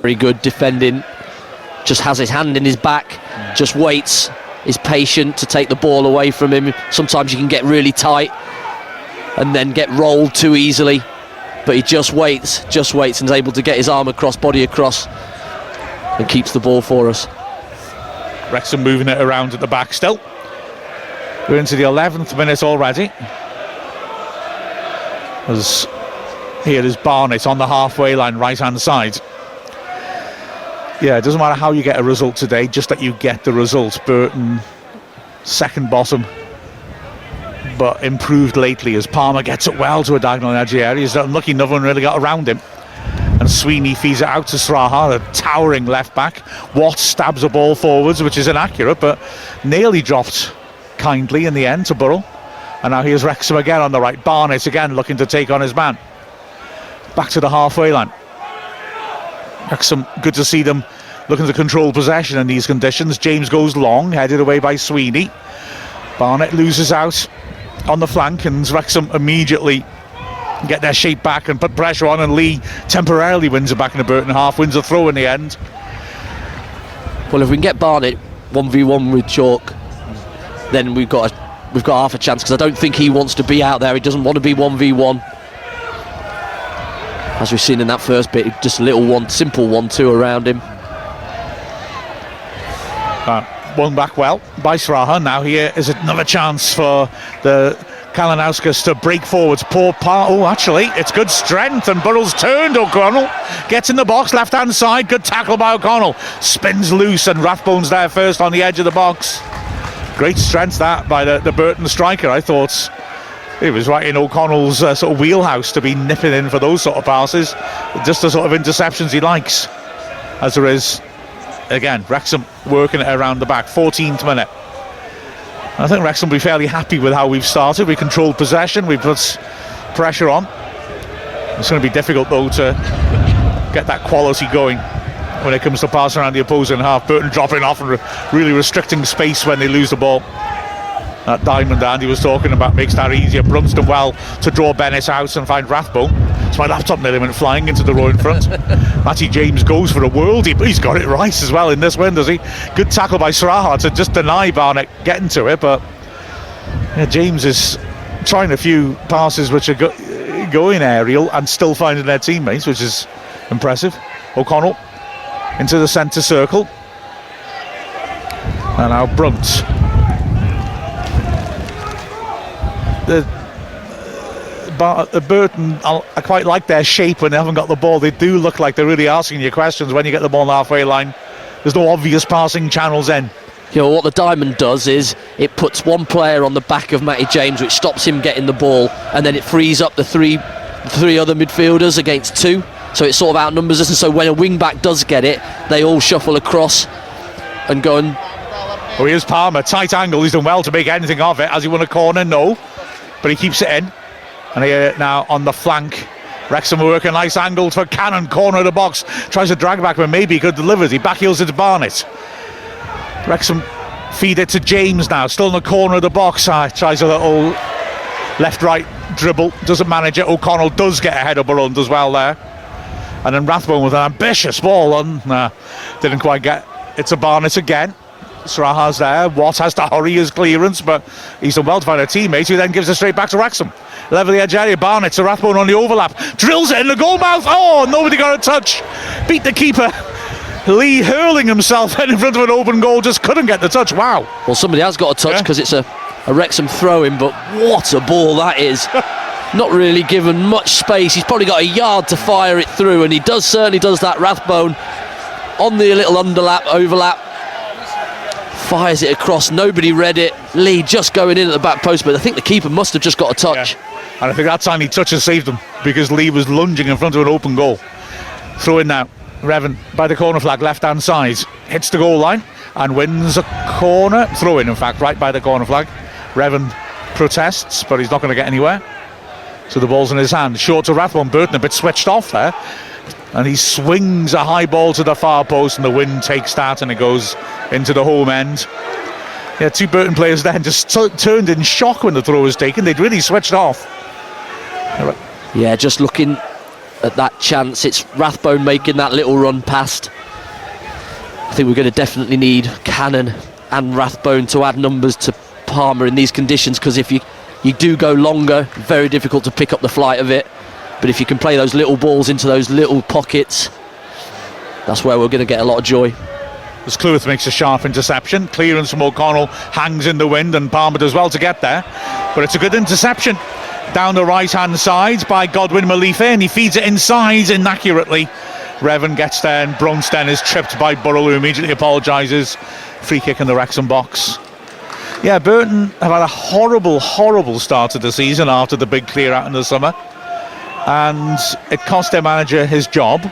Very good defending. Just has his hand in his back, just waits, is patient to take the ball away from him. Sometimes you can get really tight and then get rolled too easily, but he just waits and is able to get his arm across, body across, and keeps the ball for us. Wrexham moving it around at the back still. We're into the 11th minute already. As here is Barnett on the halfway line, right hand side. Yeah, it doesn't matter how you get a result today, just that you get the result. Burton second bottom, but improved lately as Palmer gets it well to a diagonal edge area. He's unlucky, no one really got around him. And Sweeney feeds it out to Straha, a towering left back. Watt stabs the ball forwards, which is inaccurate, but nearly dropped kindly in the end to Burrell. And now here's Wrexham again on the right. Barnett again looking to take on his man. Back to the halfway line. Wrexham, good to see them looking to control possession in these conditions. James goes long, headed away by Sweeney. Barnett loses out on the flank, and Wrexham immediately get their shape back and put pressure on, and Lee temporarily wins it back in the Burton half, wins a throw in the end. Well, if we can get Barnett 1v1 with Chalk, then we've got half a chance, because I don't think he wants to be out there. He doesn't want to be 1v1. As we've seen in that first bit, just a little simple 1-2 around him. Won back well by Straha. Now here is another chance for the Kalinauskas to break forwards. Poor part. Oh, actually, it's good strength, and Burrell's turned. O'Connell gets in the box, left hand side. Good tackle by O'Connell. Spins loose, and Rathbone's there first on the edge of the box. Great strength that by the Burton striker. I thought it was right in O'Connell's sort of wheelhouse to be nipping in for those sort of passes. Just the sort of interceptions he likes. As there is, again, Wrexham working it around the back. 14th minute. I think Wrexham will be fairly happy with how we've started. We controlled possession, we put pressure on. It's going to be difficult though to get that quality going when it comes to passing around the opposing half. Burton dropping off and really restricting space when they lose the ball. That diamond Andy was talking about makes that easier. Brunston well to draw Bennett out and find Rathbone. It's my laptop nearly went flying into the row in front. Matty James goes for a worldie, but he's got it right as well in this win, does he? Good tackle by Straha to just deny Barnett getting to it, but yeah, James is trying a few passes which are going aerial and still finding their teammates, which is impressive. O'Connell into the centre circle, and now Brunt. The Burton, I quite like their shape when they haven't got the ball. They do look like they're really asking you questions when you get the ball on the halfway line. There's no obvious passing channels in. You know, what the diamond does is it puts one player on the back of Matty James, which stops him getting the ball, and then it frees up the three other midfielders against two, so it sort of outnumbers us. And so when a wing back does get it, they all shuffle across and go and... Oh, here's Palmer, tight angle. He's done well to make anything of it. Has he won a corner? No, but he keeps it in. And here now on the flank, Wrexham work a nice angle for Cannon, corner of the box, tries to drag back, but maybe he could deliver it. He backheels it to Barnett. Wrexham feed it to James now, still in the corner of the box. Tries a little left-right dribble, doesn't manage it. O'Connell does get ahead of Burrell, does well there. And then Rathbone with an ambitious ball on. Didn't quite get it to Barnett again. Straha's there. Watt has to hurry his clearance, but he's done well to find a teammate who then gives it straight back to Wrexham. Level the edge area. Barnett to Rathbone on the overlap. Drills it in the goal mouth. Oh, nobody got a touch. Beat the keeper. Lee hurling himself in front of an open goal, just couldn't get the touch. Wow. Well, somebody has got a touch because it's a Wrexham throw-in, but what a ball that is. Not really given much space. He's probably got a yard to fire it through, and he certainly does that. Rathbone on the little overlap. Fires it across, nobody read it. Lee just going in at the back post, but I think the keeper must have just got a touch. Yeah. And I think that tiny touch has saved them, because Lee was lunging in front of an open goal. Throw in now. Revan by the corner flag, left hand side, hits the goal line and wins a corner. Throw in fact, right by the corner flag. Revan protests, but he's not going to get anywhere. So the ball's in his hand. Short to Rathbone. Burton a bit switched off there, and he swings a high ball to the far post, and the wind takes that and it goes into the home end. Yeah, two Burton players then just turned in shock when the throw was taken. They'd really switched off. Yeah, just looking at that chance. It's Rathbone making that little run past. I think we're going to definitely need Cannon and Rathbone to add numbers to Palmer in these conditions, because if you do go longer, very difficult to pick up the flight of it. But if you can play those little balls into those little pockets, that's where we're going to get a lot of joy. As Cleworth makes a sharp interception, clearance from O'Connell hangs in the wind, and Palmer does well to get there. But it's a good interception down the right hand side by Godwin Malife, and he feeds it inside inaccurately. Revan gets there, and Brunsten is tripped by Burrell, who immediately apologises. Free kick in the Wrexham box. Yeah, Burton have had a horrible start to the season after the big clear out in the summer, and it cost their manager his job.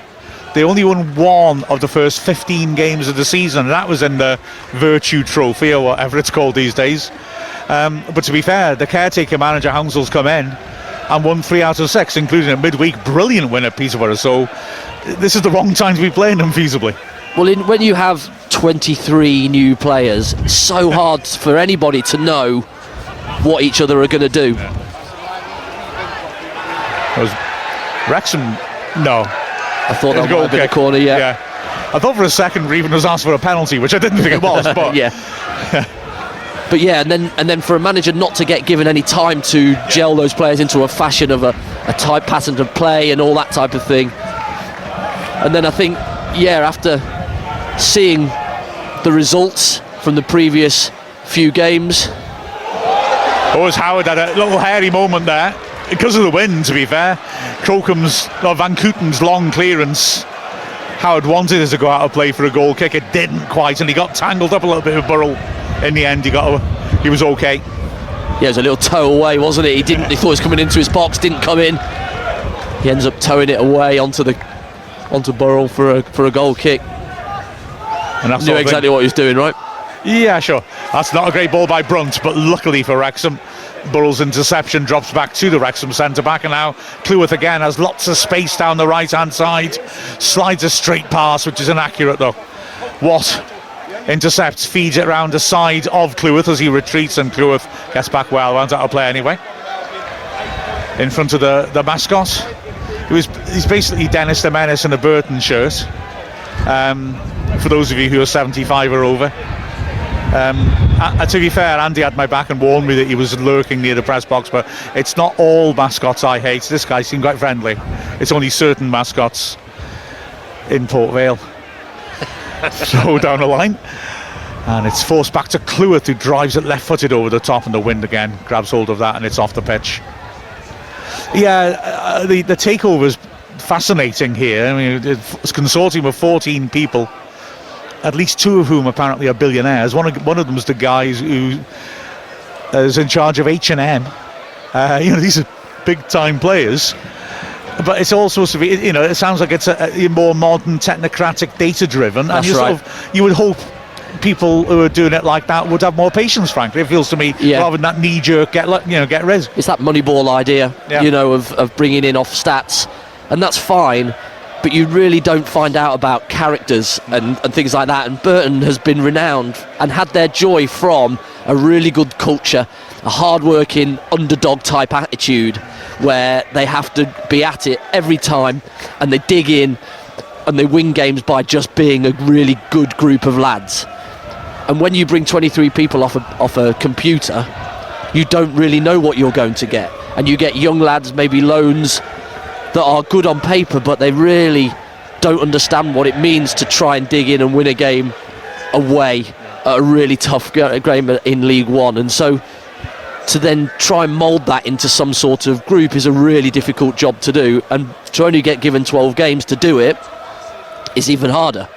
They only won one of the first 15 games of the season, and that was in the Virtue Trophy, or whatever it's called these days. But to be fair, the caretaker manager Hounsell's come in and won 3 out of 6, including a midweek brilliant win at Peterborough. So this is the wrong time to be playing them feasibly. Well, when you have 23 new players, it's so hard for anybody to know what each other are going to do. Wrexham, no. I thought that might have been a corner, yeah. I thought for a second Reven was asked for a penalty, which I didn't think it was, but yeah. But yeah, and then for a manager not to get given any time to gel those players into a fashion of a type pattern of play and all that type of thing. And then I think, after seeing the results from the previous few games. As Howard had a little hairy moment there, because of the wind, to be fair. Van Couten's long clearance, Howard wanted us to go out of play for a goal kick. It didn't quite, and he got tangled up a little bit with Burrell. In the end, he was okay. Yeah, it was a little toe away, wasn't it? He thought it was coming into his box, didn't come in. He ends up towing it away onto Burrell for a goal kick. And that's knew exactly what he was doing, right? Yeah, sure. That's not a great ball by Brunt, but luckily for Wrexham, Burrell's interception drops back to the Wrexham centre-back, and now Cleworth again has lots of space down the right-hand side, slides a straight pass, which is inaccurate though. Watt intercepts, feeds it round the side of Cleworth as he retreats, and Cleworth gets back well, runs out of play anyway. In front of the mascot. He's basically Dennis the Menace in a Burton shirt. For those of you who are 75 or over. To be fair, Andy had my back and warned me that he was lurking near the press box, but it's not all mascots I hate. This guy seemed quite friendly. It's only certain mascots in Port Vale. So down the line, and it's forced back to Cleworth, who drives it left-footed over the top, and the wind again grabs hold of that, and it's off the pitch. Yeah, the takeover is fascinating here. I mean, it's a consortium of 14 people, at least 2 of whom apparently are billionaires. One of them is the guy who is in charge of H&M. These are big-time players. But it's all supposed to be, it sounds like it's a more modern, technocratic, data-driven. That's and right. You would hope people who are doing it like that would have more patience, frankly. It feels to me, rather than that knee-jerk, get rid. It's that Moneyball idea, of bringing in off stats. And that's fine, but you really don't find out about characters and things like that. And Burton has been renowned and had their joy from a really good culture, a hard-working underdog-type attitude, where they have to be at it every time, and they dig in and they win games by just being a really good group of lads. And when you bring 23 people off a computer, you don't really know what you're going to get, and you get young lads, maybe loans, that are good on paper, but they really don't understand what it means to try and dig in and win a game away at a really tough game in League One. And so to then try and mould that into some sort of group is a really difficult job to do, and to only get given 12 games to do it is even harder.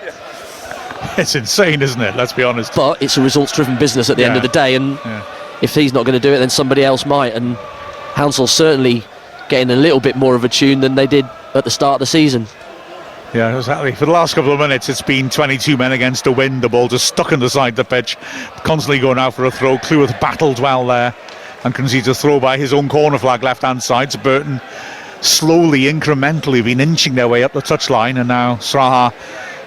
It's insane, isn't it? Let's be honest. But it's a results-driven business at the end of the day, and if he's not going to do it, then somebody else might. And Hounsell's certainly getting a little bit more of a tune than they did at the start of the season. Yeah, exactly. For the last couple of minutes, it's been 22 men against the wind. The ball just stuck on the side of the pitch, constantly going out for a throw. Cleworth battled well there and concedes a throw by his own corner flag left-hand side. So Burton slowly, incrementally been inching their way up the touchline, and now Sraha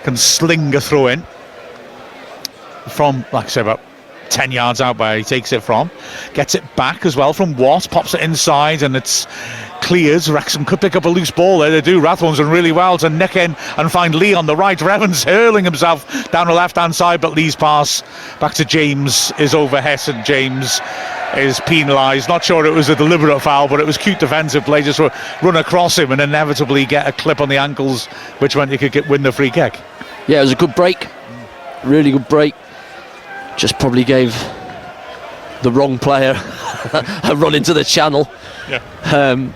can sling a throw in from, like I say, about 10 yards out where he takes it from. Gets it back as well from Watt, pops it inside, and it's clears. Wrexham could pick up a loose ball there. They do. Rathbone's done really well to nick in and find Lee on the right. Revan's hurling himself down the left-hand side, but Lee's pass back to James is overhit, and James is penalised. Not sure it was a deliberate foul, but it was cute defensive play. Just run across him and inevitably get a clip on the ankles, which meant you could win the free kick. Yeah, it was a good break. Really good break. Just probably gave the wrong player a run into the channel. Yeah.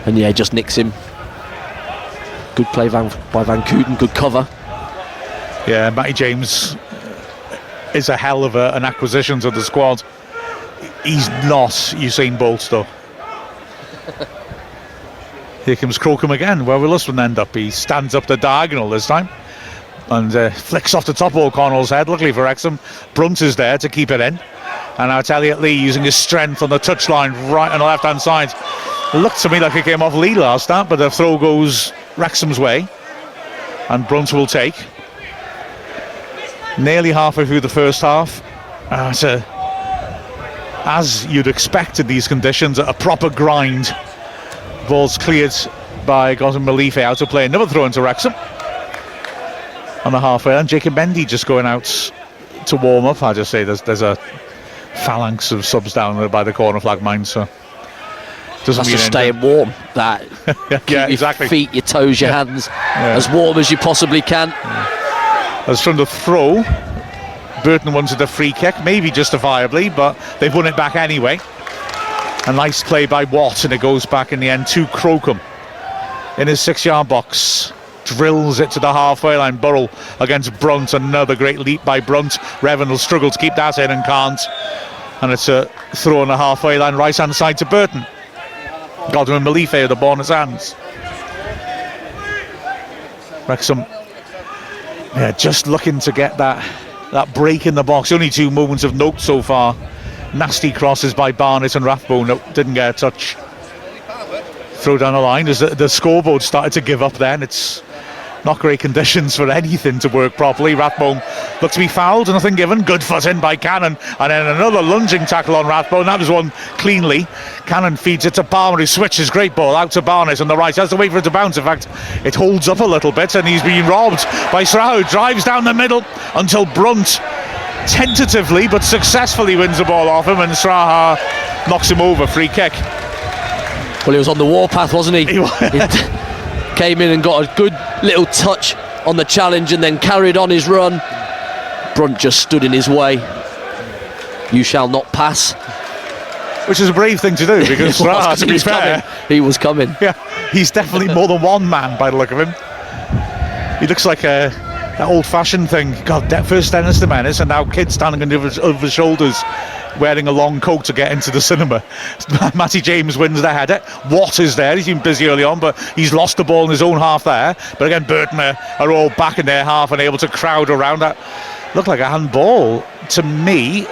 And yeah, just nicks him. Good play by Van Kooten, good cover. Yeah, Matty James is a hell of an acquisition to the squad. He's not Usain Bolt though. Here comes Crocombe again. Where will this one end up? He stands up the diagonal this time and flicks off the top of O'Connell's head. Luckily for Wrexham, Brunt is there to keep it in. And now it's Elliot Lee using his strength on the touchline right on the left-hand side. It looked to me like it came off Lee last time, but the throw goes Wrexham's way. And Brunt will take. Nearly halfway through the first half. As you'd expect in these conditions, a proper grind. Ball's cleared by Gautam Malife out of play. Another throw into Wrexham on the halfway. And Jacob Mendy just going out to warm up. I just say there's a phalanx of subs down there by the corner flag mine, so doesn't mean just staying warm. That yeah, keep exactly. Your feet, your toes, your hands as warm as you possibly can. As from the throw, Burton wanted a free kick, maybe justifiably, but they've won it back anyway. A nice play by Watt, and it goes back in the end to Crocombe in his 6-yard box. Drills it to the halfway line. Burrell against Brunt. Another great leap by Brunt. Revan will struggle to keep that in and can't. And it's a throw on the halfway line, right hand side to Burton. Godwin Malife with the ball in his hands. Wrexham, just looking to get that break in the box. Only 2 moments of note so far. Nasty crosses by Barnett and Rathbone. No, didn't get a touch. Throw down the line as the scoreboard started to give up then. It's not great conditions for anything to work properly. Rathbone looked to be fouled, nothing given. Good foot in by Cannon, and then another lunging tackle on Rathbone. That was one cleanly. Cannon feeds it to Palmer, who switches. Great ball out to Barnett on the right. Has to wait for it to bounce. In fact, it holds up a little bit, and he's being robbed by Stroud. Drives down the middle until Brunt tentatively but successfully wins the ball off him, and Straha knocks him over. Free kick. Well, he was on the warpath, wasn't he? He came in and got a good little touch on the challenge and then carried on his run. Brunt just stood in his way. You shall not pass. Which is a brave thing to do, because Straha, to be fair, he was coming. Yeah, he's definitely more than one man by the look of him. He looks like that old-fashioned thing. God, first Dennis the Menace, and now kids standing over his shoulders, wearing a long coat to get into the cinema. Matty James wins the header. Watt is there. He's been busy early on, but he's lost the ball in his own half there. But again, Burton are all back in their half and able to crowd around. That looked like a handball to me,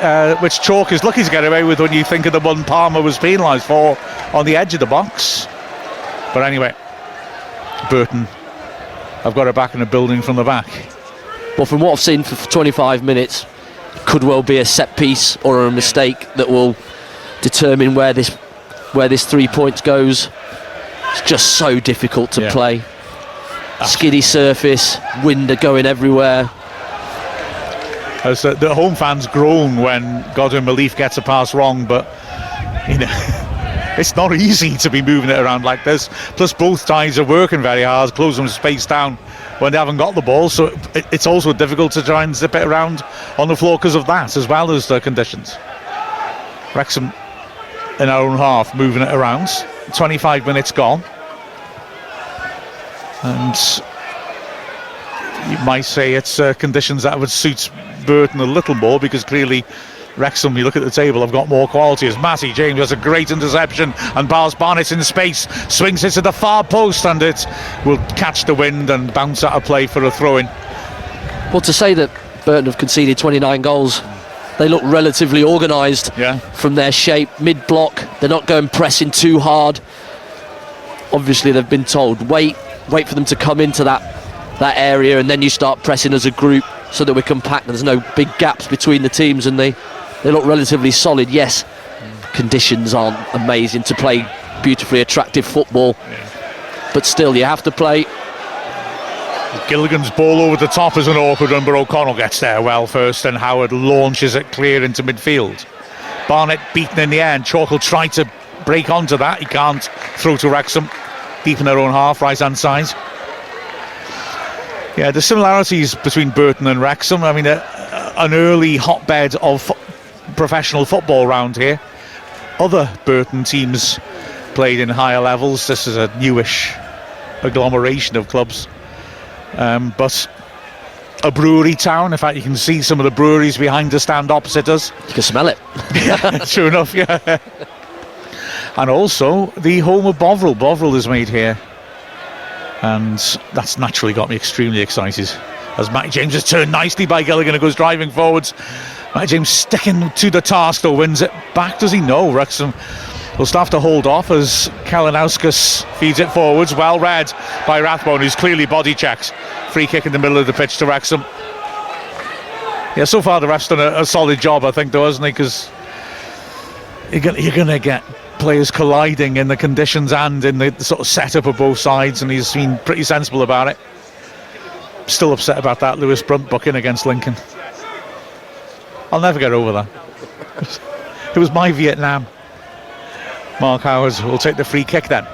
which Chalk is lucky to get away with when you think of the one Palmer was penalised for on the edge of the box. But anyway, Burton have got it back in the building from the back. Well, from what I've seen for 25 minutes, could well be a set piece or a mistake that will determine where this 3 points goes. It's just so difficult to play. Skiddy surface, wind are going everywhere. As the home fans groan when Godwin Malife gets a pass wrong, but it's not easy to be moving it around like this. Plus, both sides are working very hard, closing space down when they haven't got the ball, so it's also difficult to try and zip it around on the floor because of that, as well as the conditions. Wrexham in our own half moving it around. 25 minutes gone, and you might say it's conditions that would suit Burton a little more, because clearly Wrexham, you look at the table, have got more quality. As Matty James has a great interception and bars Barnett in space, swings it to the far post, and it will catch the wind and bounce out of play for a throw-in. Well, to say that Burton have conceded 29 goals, they look relatively organised from their shape, mid-block. They're not going pressing too hard. Obviously, they've been told, wait for them to come into that area, and then you start pressing as a group so that we're compact and there's no big gaps between the teams, and they look relatively solid. Yes, conditions aren't amazing to play beautifully attractive football. But still, you have to play. Gilligan's ball over the top is an awkward one, but O'Connell gets there well first, and Howard launches it clear into midfield. Barnett beaten in the air, and Chalk will try to break onto that. He can't. Throw to Wrexham, deep in their own half, right hand side. Yeah, the similarities between Burton and Wrexham. I mean, an early hotbed of professional football round here. Other Burton teams played in higher levels. This is a newish agglomeration of clubs. But a brewery town. In fact, you can see some of the breweries behind the stand opposite us. You can smell it. Yeah, true enough, yeah. And also the home of Bovril. Bovril is made here. And that's naturally got me extremely excited. As Matty James is turned nicely by Gilligan and goes driving forwards. Matty James sticking to the task, though, wins it back. Does he? No. Wrexham will still have to hold off as Kalinauskas feeds it forwards. Well read by Rathbone, who's clearly body checked. Free kick in the middle of the pitch to Wrexham. Yeah, so far the ref's done a solid job, I think, though, hasn't he? Because you're going to get players colliding in the conditions and in the sort of setup of both sides, and he's been pretty sensible about it. Still upset about that Lewis Brunt booking against Lincoln. I'll never get over that. It was my Vietnam. Mark Howard will take the free kick then.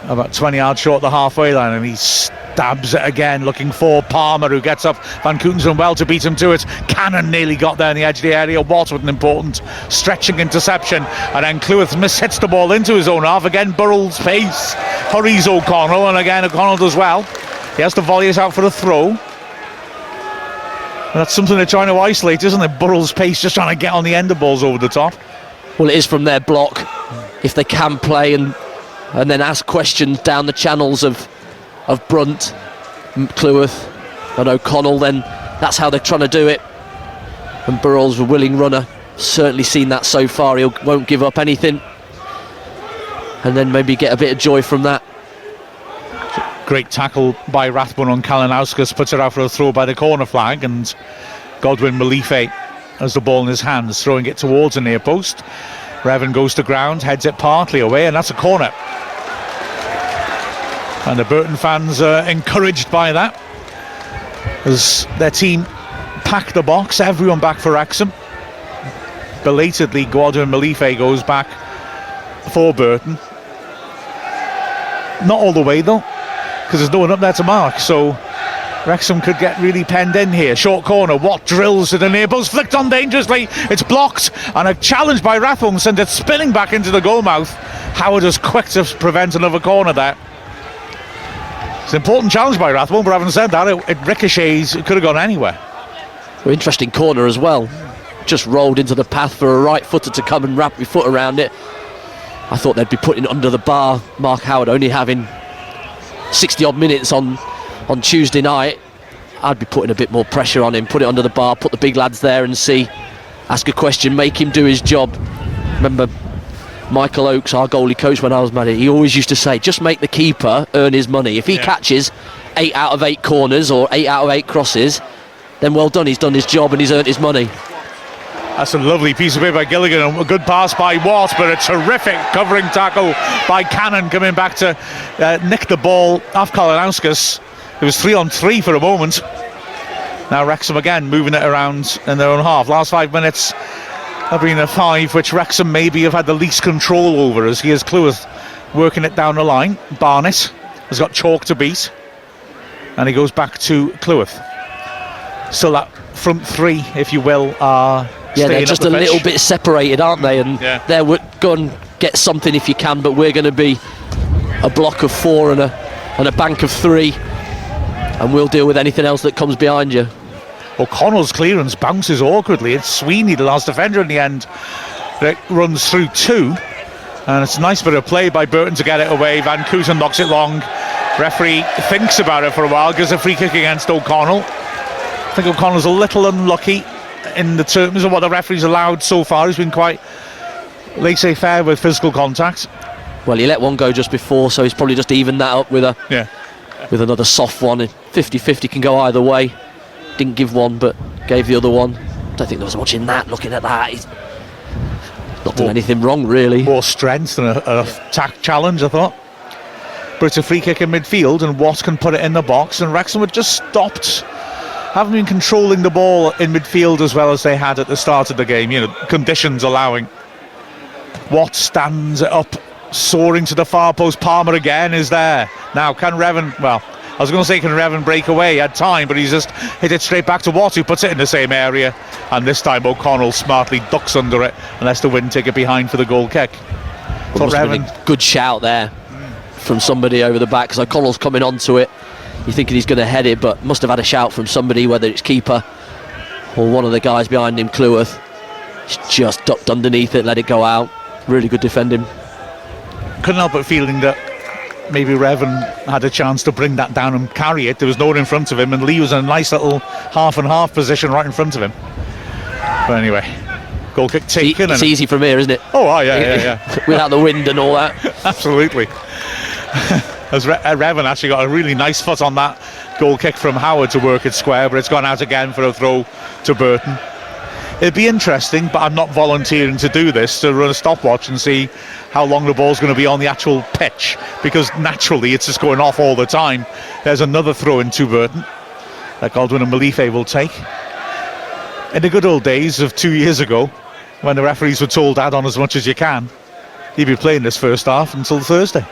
About 20 yards short the halfway line, and he stabs it again, looking for Palmer, who gets up. Van Kooten's done well to beat him to it. Cannon nearly got there in the edge of the area. Watt with an important stretching interception, and then Cleworth hits the ball into his own half. Again, Burrell's pace hurries O'Connell, and again O'Connell does well. He has to volley it out for a throw. And that's something they're trying to isolate, isn't it? Burrell's pace, just trying to get on the end of balls over the top. Well, it is from their block. If they can play and then ask questions down the channels of Brunt, Cleworth and O'Connell, then that's how they're trying to do it. And Burrell's a willing runner. Certainly seen that so far. He won't give up anything. And then maybe get a bit of joy from that. Great tackle by Rathbone on Kalinauskas, puts it out for a throw by the corner flag, and Godwin Malife has the ball in his hands, throwing it towards a near post. Revan goes to ground, heads it partly away, and that's a corner. And the Burton fans are encouraged by that, as their team pack the box, everyone back for Wrexham. Belatedly, Godwin Malife goes back for Burton. Not all the way though, because there's no one up there to mark, so Wrexham could get really penned in here. Short corner, Watt drills to the near post, flicked on dangerously, it's blocked, and a challenge by Rathbone sent it spinning back into the goal mouth. Howard is quick to prevent another corner there. It's an important challenge by Rathbone, but having said that, it ricochets, it could have gone anywhere. Well, interesting corner as well. Just rolled into the path for a right footer to come and wrap your foot around it. I thought they'd be putting it under the bar. Mark Howard only having 60 odd minutes on Tuesday night. I'd be putting a bit more pressure on him, put it under the bar, put the big lads there and ask a question, make him do his job. Remember Michael Oakes, our goalie coach when I was manager, he always used to say, just make the keeper earn his money. If he catches 8 out of 8 corners or 8 out of 8 crosses, then well done, he's done his job and he's earned his money. That's a lovely piece of play by Gilligan, and a good pass by Watt, but a terrific covering tackle by Cannon coming back to nick the ball off Kalinauskas. It was 3-on-3 for a moment. Now Wrexham again moving it around in their own half. Last 5 minutes have been a 5 which Wrexham maybe have had the least control over, as here's Cleworth working it down the line. Barnett has got Chalk to beat, and he goes back to Cleworth. So that front three, if you will, are they're just a little bit separated, aren't they? And they're go and get something if you can, but we're going to be a block of 4 and a bank of 3, and we'll deal with anything else that comes behind you. O'Connell's clearance bounces awkwardly. It's Sweeney, the last defender in the end, that runs through 2, and it's a nice bit of play by Burton to get it away. Van Kooten knocks it long. Referee thinks about it for a while, gives a free kick against O'Connell. I think O'Connell's a little unlucky in the terms of what the referee's allowed so far. He's been quite laissez-faire with physical contact. Well, he let one go just before, so he's probably just evened that up with another soft one. 50-50 can go either way. Didn't give one, but gave the other one. Don't think there was much in that, looking at that. Not done anything wrong, really. More strength than a attack challenge, I thought. But it's a free kick in midfield, and Watt can put it in the box, and Wrexham had just stopped. Haven't been controlling the ball in midfield as well as they had at the start of the game, conditions allowing. Watt stands it up, soaring to the far post. Palmer again is there. Now, can Revan, well, I was going to say, can Revan break away? He had time, but he's just hit it straight back to Watt, who puts it in the same area. And this time O'Connell smartly ducks under it and lets the wind take it behind for the goal kick. Well, must have been a good shout there from somebody over the back, because O'Connell's coming onto it. You're thinking he's going to head it, but must have had a shout from somebody, whether it's keeper or one of the guys behind him, Cleworth. He's just ducked underneath it, let it go out. Really good defending. Couldn't help but feeling that maybe Revan had a chance to bring that down and carry it. There was no one in front of him, and Lee was in a nice little half and half position right in front of him. But anyway, goal kick taken. It's easy from here, isn't it? Oh, yeah. Without the wind and all that. Absolutely. As Revan actually got a really nice foot on that goal kick from Howard to work it square, but it's gone out again for a throw to Burton. It'd be interesting, but I'm not volunteering to do this, to run a stopwatch and see how long the ball's going to be on the actual pitch, because naturally it's just going off all the time. There's another throw in to Burton that Godwin and Malife will take. In the good old days of 2 years ago, when the referees were told add on as much as you can, he'd be playing this first half until Thursday.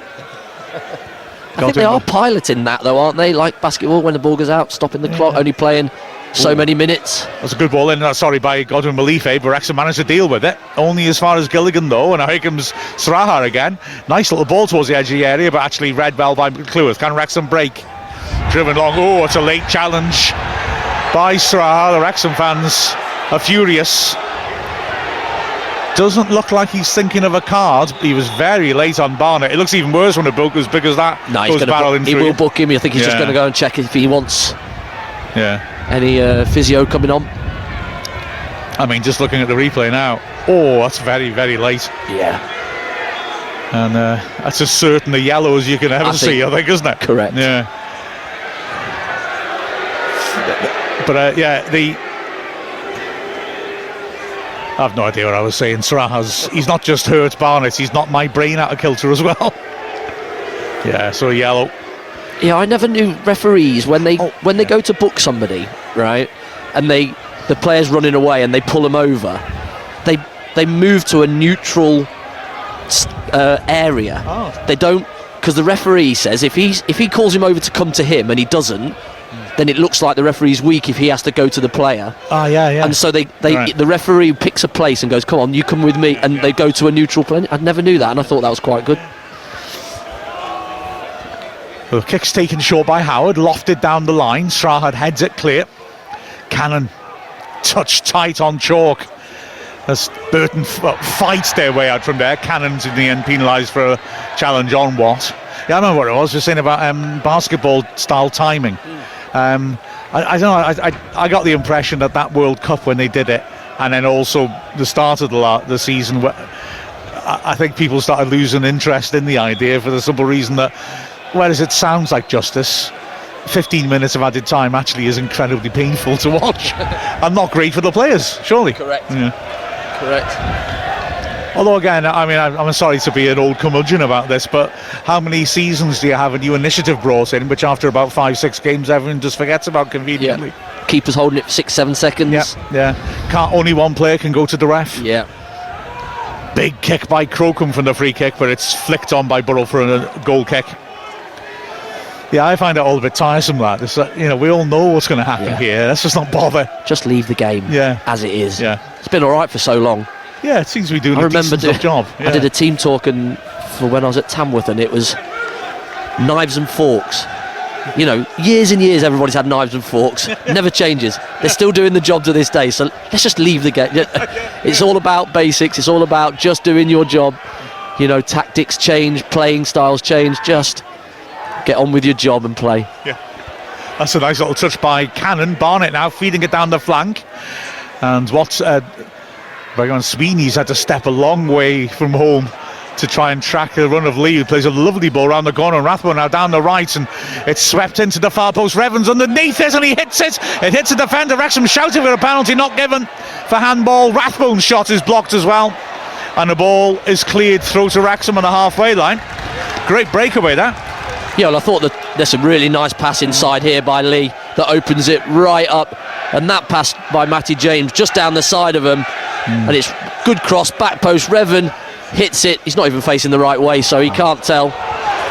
I think they are piloting that, though, aren't they? Like basketball, when the ball goes out, stopping the clock, only playing so many minutes. That's a good ball in, by Godwin Malife, but Wrexham managed to deal with it. Only as far as Gilligan, though, and here comes Sraha again. Nice little ball towards the edge of the area, but actually read well by Cleworth. Can Wrexham break? Driven long. Oh, it's a late challenge by Sraha. The Wrexham fans are furious. Doesn't look like he's thinking of a card. He was very late on Barnett. It looks even worse when a book as big as that goes barreling through. He will book him. I think he's just going to go and check if he wants any physio coming on. I mean, just looking at the replay now. Oh, that's very, very late. Yeah. And that's as certain a yellow as you can ever see, I think, isn't it? Correct. Yeah. But I have no idea what I was saying. Sraha's, he's not just hurt Barnett, he's knocked my brain out of kilter as well. Yeah, so yellow. Yeah, I never knew referees when they go to book somebody, right, and the player's running away and they pull them over, they move to a neutral area. They don't, because the referee says if he calls him over to come to him and he doesn't, then it looks like the referee's weak if he has to go to the player. And so the referee picks a place and goes, come on, you come with me, and they go to a neutral place. I never knew that, and I thought that was quite good. The kick's taken short by Howard, lofted down the line. Sraha heads it clear. Cannon touched tight on chalk as Burton fights their way out from there. Cannon's in the end penalised for a challenge on Watt. Yeah, I remember what it was. Just saying about basketball style timing. I don't know. I got the impression that World Cup when they did it, and then also the start of the season, I think people started losing interest in the idea for the simple reason that, whereas it sounds like justice, 15 minutes of added time actually is incredibly painful to watch and not great for the players, surely. Correct. Yeah. Correct. Although again, I mean, I'm sorry to be an old curmudgeon about this, but how many seasons do you have a new initiative brought in, which after about 5-6 games everyone just forgets about conveniently? Yeah. Keepers holding it for 6-7 seconds. Yeah. Only one player can go to the ref. Yeah. Big kick by Crocombe from the free kick, but it's flicked on by Burrell for a goal kick. Yeah, I find it all a bit tiresome, that. It's we all know what's going to happen here. Let's just not bother. Just leave the game as it is. Yeah. It's been all right for so long. Yeah, it seems to be doing a decent job. Yeah. I did a team talk for when I was at Tamworth, and it was knives and forks. Years and years everybody's had knives and forks. Never changes. They're still doing the job to this day, so let's just leave the game. It's all about basics. It's all about just doing your job. Tactics change, playing styles change. Just get on with your job and play. Yeah, that's a nice little touch by Cannon. Barnett now feeding it down the flank, and Sweeney's had to step a long way from home to try and track the run of Lee, who plays a lovely ball around the corner. Rathbone now down the right, and it's swept into the far post. Revan's underneath it, and he hits it. It hits the defender. Wrexham shouting for a penalty, not given for handball. Rathbone's shot is blocked as well. and the ball is cleared through to Wrexham on the halfway line. Great breakaway there. Yeah, well, I thought that there's some really nice pass inside here by Lee that opens it right up, and that pass by Matty James just down the side of him, and it's good cross, back post, Revan hits it. He's not even facing the right way, so he can't tell.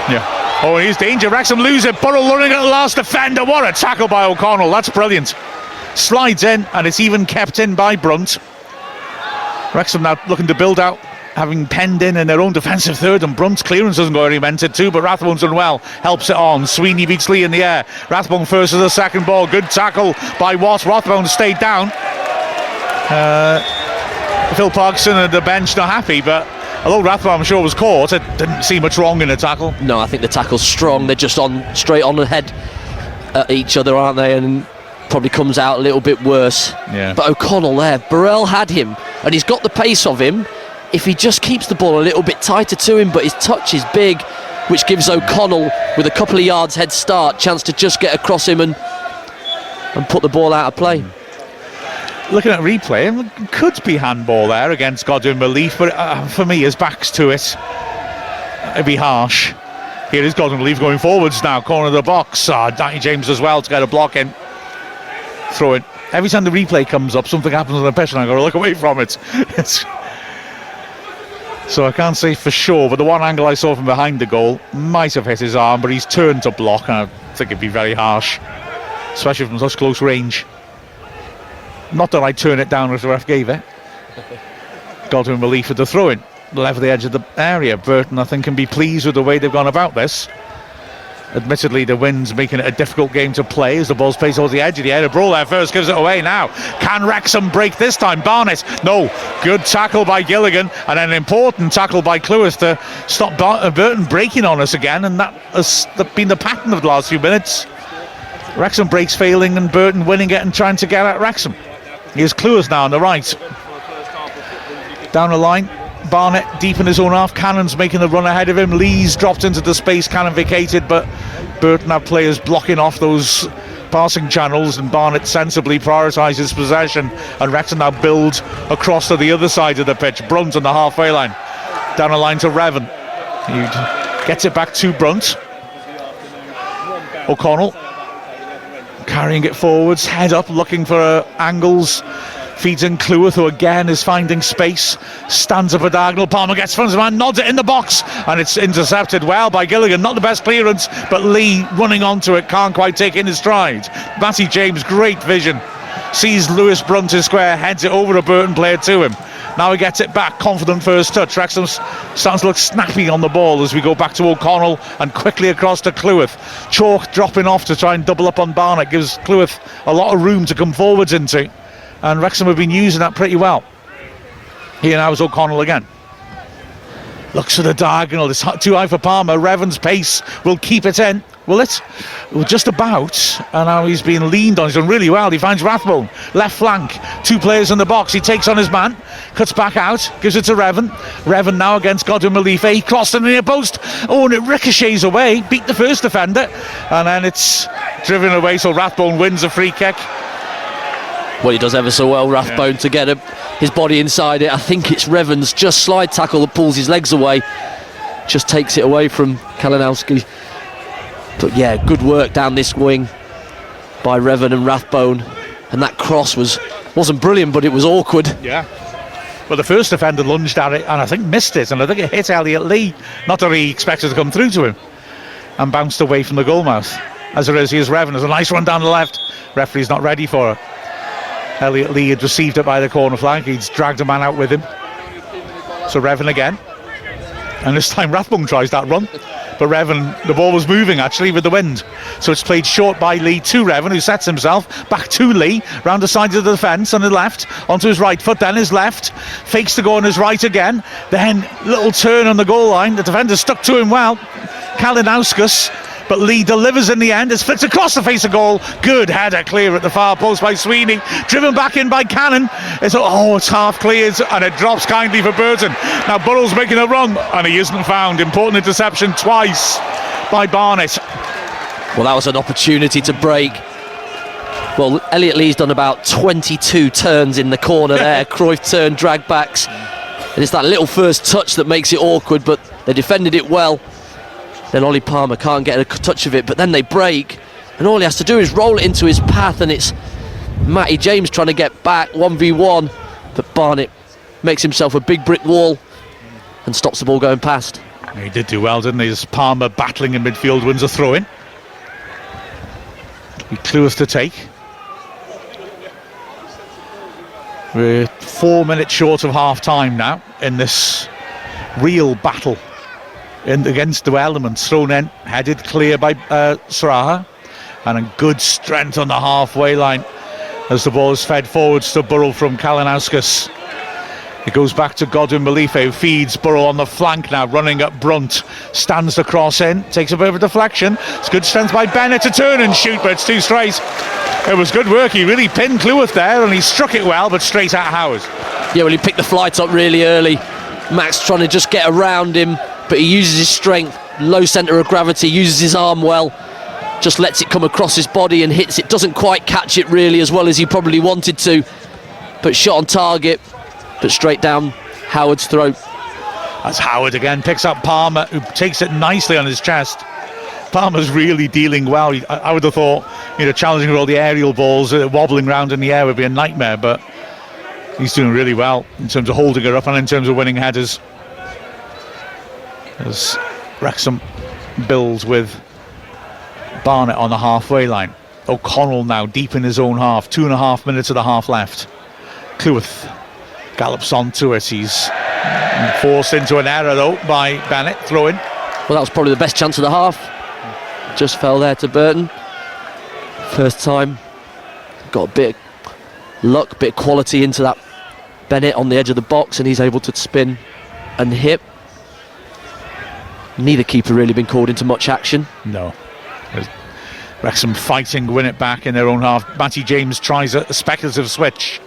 Yeah. Oh, he's danger. Wrexham lose it. Burrell running at the last defender. What a tackle by O'Connell. That's brilliant. Slides in, and it's even kept in by Brunt. Wrexham now looking to build out, having penned in their own defensive third, and Brunt's clearance doesn't go where he meant it to, but Rathbone's done well, helps it on. Sweeney beats Lee in the air. Rathbone first as the second ball. Good tackle by Watt. Rathbone stayed down. Phil Parkinson at the bench not happy, but although Rathbone I'm sure was caught, it didn't see much wrong in the tackle. No, I think the tackle's strong. They're just on straight on ahead at each other, aren't they? And probably comes out a little bit worse. Yeah. But O'Connell there, Burrell had him, and he's got the pace of him if he just keeps the ball a little bit tighter to him, but his touch is big, which gives O'Connell, with a couple of yards head start, chance to just get across him and put the ball out of play. Looking at replay, it could be handball there against Godwin Relief, but for me, his back's to it. It'd be harsh. Here is Godwin Relief going forwards now, corner of the box. Danny James as well to get a block in. Throw it. Every time the replay comes up, something happens on the pitch and I've got to look away from it. So I can't say for sure, but the one angle I saw from behind the goal might have hit his arm, but he's turned to block, and I think it'd be very harsh, especially from such close range. Not that I'd turn it down if the ref gave it. Godwin Relief at the throw-in, left the edge of the area. Burton, I think, can be pleased with the way they've gone about this. Admittedly, the wind's making it a difficult game to play as the ball's played towards the edge of the area. Brawl there first, gives it away now. Can Wrexham break this time? Barnett, no. Good tackle by Gilligan, and an important tackle by Clewis to stop Burton breaking on us again, and that has been the pattern of the last few minutes. Wrexham breaks failing and Burton winning it and trying to get at Wrexham. Here's Clewis now on the right. Down the line, Barnett deep in his own half. Cannon's making the run ahead of him. Lee's dropped into the space. Cannon vacated, but Burton have players blocking off those passing channels, and Barnett sensibly prioritises possession, and Wrexham now build across to the other side of the pitch. Brunt on the halfway line, down the line to Revan. He gets it back to Brunt. O'Connell carrying it forwards, head up, looking for angles. Feeds in Clewith, who again is finding space, stands up a diagonal. Palmer gets front of the man, nods it in the box, and it's intercepted well by Gilligan. Not the best clearance, but Lee running onto it, can't quite take in his stride. Matty James, great vision, sees Lewis Brunt in square, heads it over a Burton player to him. Now he gets it back, confident first touch. Wrexham starts to look snappy on the ball as we go back to O'Connell and quickly across to Clewith. Chalk dropping off to try and double up on Barnett, gives Clewith a lot of room to come forwards into, and Wrexham have been using that pretty well. Here now is O'Connell again. Looks for the diagonal, it's too high for Palmer. Revan's pace will keep it in. Will it? Well, just about. And now he's been leaned on. He's done really well. He finds Rathbone, left flank. Two players in the box. He takes on his man, cuts back out, gives it to Revan. Revan now against Godwin Relief. He crossed in the near post. Oh, and it ricochets away. Beat the first defender. And then it's driven away, so Rathbone wins a free kick. Well, he does ever so well, Rathbone, to get his body inside it. I think it's Revan's just slide tackle that pulls his legs away. Just takes it away from Kalinowski. But yeah, good work down this wing by Revan and Rathbone. And that cross wasn't brilliant, but it was awkward. Yeah. Well, the first defender lunged at it and I think missed it, and I think it hit Elliot Lee. Not that he expected to come through to him, and bounced away from the goalmouth. As it is, here's Revan. There's a nice run down the left. Referee's not ready for it. Elliot Lee had received it by the corner flank. He's dragged a man out with him. So Revan again. And this time Rathbone tries that run. But Revan, the ball was moving actually with the wind. So it's played short by Lee to Revan, who sets himself back to Lee, round the side of the defence on the left, onto his right foot, then his left, fakes to go on his right again. Then little turn on the goal line. The defender stuck to him well. Kalinauskas. But Lee delivers in the end. It's flicked across the face of goal. Good header, clear at the far post by Sweeney. Driven back in by Cannon. It's half cleared, and it drops kindly for Burton. Now Burrell's making a run, and he isn't found. Important interception twice by Barnett. Well, that was an opportunity to break. Well, Elliot Lee's done about 22 turns in the corner there. Cruyff turn, drag backs. And it's that little first touch that makes it awkward, but they defended it well. Then Ollie Palmer can't get a touch of it, but then they break, and all he has to do is roll it into his path, and it's Matty James trying to get back 1v1, but Barnett makes himself a big brick wall and stops the ball going past. He did do well, didn't he? As Palmer battling in midfield wins a throw-in. Clueless to take. We're 4 minutes short of half-time now in this real battle against the elements. Thrown in, headed clear by Saraha, and a good strength on the halfway line as the ball is fed forwards to Burrell from Kalinauskas. It goes back to Godwin Malife, who feeds Burrell on the flank now, running up Brunt, stands the cross in, takes a bit of a deflection. It's good strength by Bennett to turn and shoot, but it's too straight. It was good work. He really pinned Cleworth there, and he struck it well, but straight at Howard. Yeah, well, he picked the flight up really early. Max trying to just get around him, but he uses his strength, low centre of gravity, uses his arm well, just lets it come across his body and hits it. Doesn't quite catch it really as well as he probably wanted to, but shot on target, but straight down Howard's throat. As Howard again picks up Palmer, who takes it nicely on his chest. Palmer's really dealing well. I would have thought, challenging with all the aerial balls, wobbling around in the air would be a nightmare, but he's doing really well in terms of holding her up and in terms of winning headers. As Wrexham builds with Barnett on the halfway line. O'Connell now deep in his own half. 2.5 minutes of the half left. Cleworth gallops onto it. He's forced into an error though by Bennett. Throw in. Well, that was probably the best chance of the half. Just fell there to Burton. First time. Got a bit of luck, bit of quality into that Bennett on the edge of the box, and he's able to spin and hit. Neither keeper really been called into much action. No. Wrexham fighting, win it back in their own half. Matty James tries a speculative switch.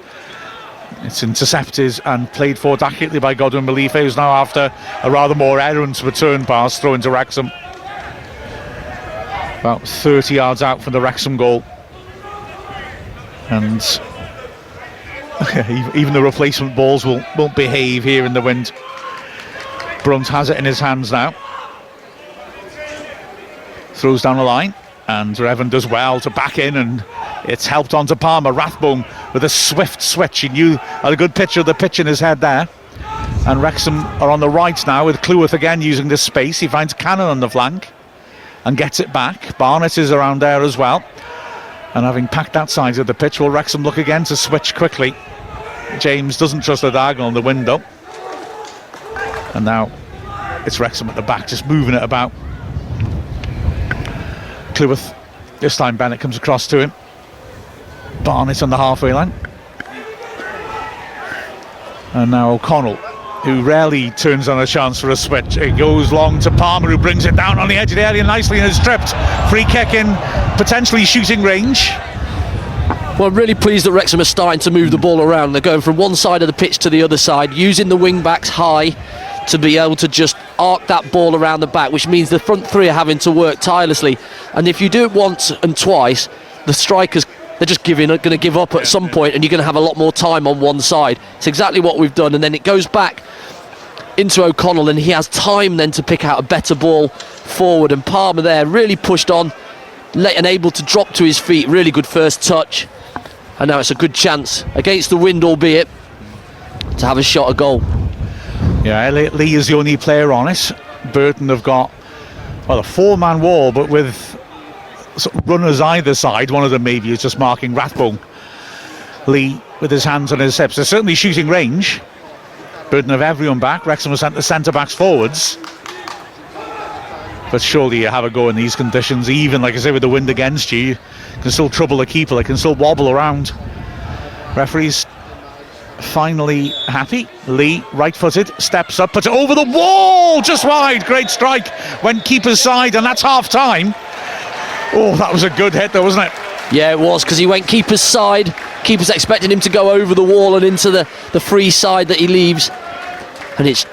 It's intercepted and played forward accurately by Godwin Malife, who's now after a rather more errant return pass thrown to Wrexham. About 30 yards out from the Wrexham goal. And even the replacement balls won't behave here in the wind. Brunt has it in his hands now. Throws down the line, and Revan does well to back in, and it's helped on to Palmer. Rathbone with a swift switch. He had a good picture of the pitch in his head there. And Wrexham are on the right now with Cleworth again using this space. He finds Cannon on the flank and gets it back. Barnett is around there as well. And having packed that side of the pitch, will Wrexham look again to switch quickly? James doesn't trust the diagonal on the window. And now it's Wrexham at the back, just moving it about. Cleworth, this time Bennett comes across to him. Barnett on the halfway line. And now O'Connell, who rarely turns on a chance for a switch. It goes long to Palmer, who brings it down on the edge of the area nicely and is stripped. Free kick in, potentially shooting range. Well, I'm really pleased that Wrexham are starting to move the ball around. They're going from one side of the pitch to the other side, using the wing backs high to be able to just arc that ball around the back, which means the front three are having to work tirelessly. And if you do it once and twice, the strikers, they're just going to give up at some point, and you're going to have a lot more time on one side. It's exactly what we've done, and then it goes back into O'Connell, and he has time then to pick out a better ball forward. And Palmer there really pushed on, and able to drop to his feet. Really good first touch, and now it's a good chance against the wind, albeit, to have a shot at goal. Yeah, Elliot Lee is the only player on it. Burton have got, well, a four-man wall, but with sort of runners either side. One of them maybe is just marking Rathbone. Lee with his hands on his hips. They're certainly shooting range. Burton have everyone back. Wrexham has sent the centre-backs forwards. But surely you have a go in these conditions. Even, like I say, with the wind against you, you can still trouble a keeper. They can still wobble around. Referees finally happy. Lee, right-footed, steps up, puts it over the wall, just wide. Great strike, went keeper's side, and that's half-time. Oh, that was a good hit though, wasn't it? Yeah, it was, because he went keeper's side. Keeper's expecting him to go over the wall and into the free side that he leaves. And it's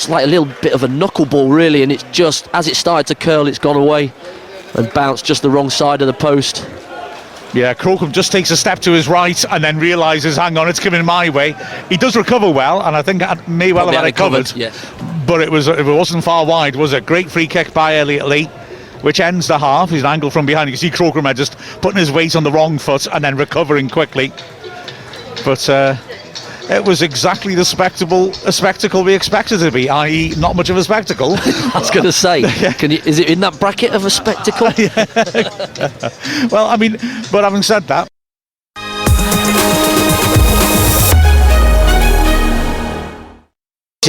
like a little bit of a knuckleball, really, and it's just, as it started to curl, it's gone away and bounced just the wrong side of the post. Yeah, Crocombe just takes a step to his right and then realises, hang on, it's coming my way. He does recover well, and I think that may well have had it covered. Yeah. But it wasn't far wide, was it? Great free kick by Elliot Lee, which ends the half. He's an angle from behind. You can see Crocombe just putting his weight on the wrong foot and then recovering quickly. But it was exactly a spectacle we expected it to be, i.e. not much of a spectacle. I was going to say, is it in that bracket of a spectacle? Well, I mean, but having said that,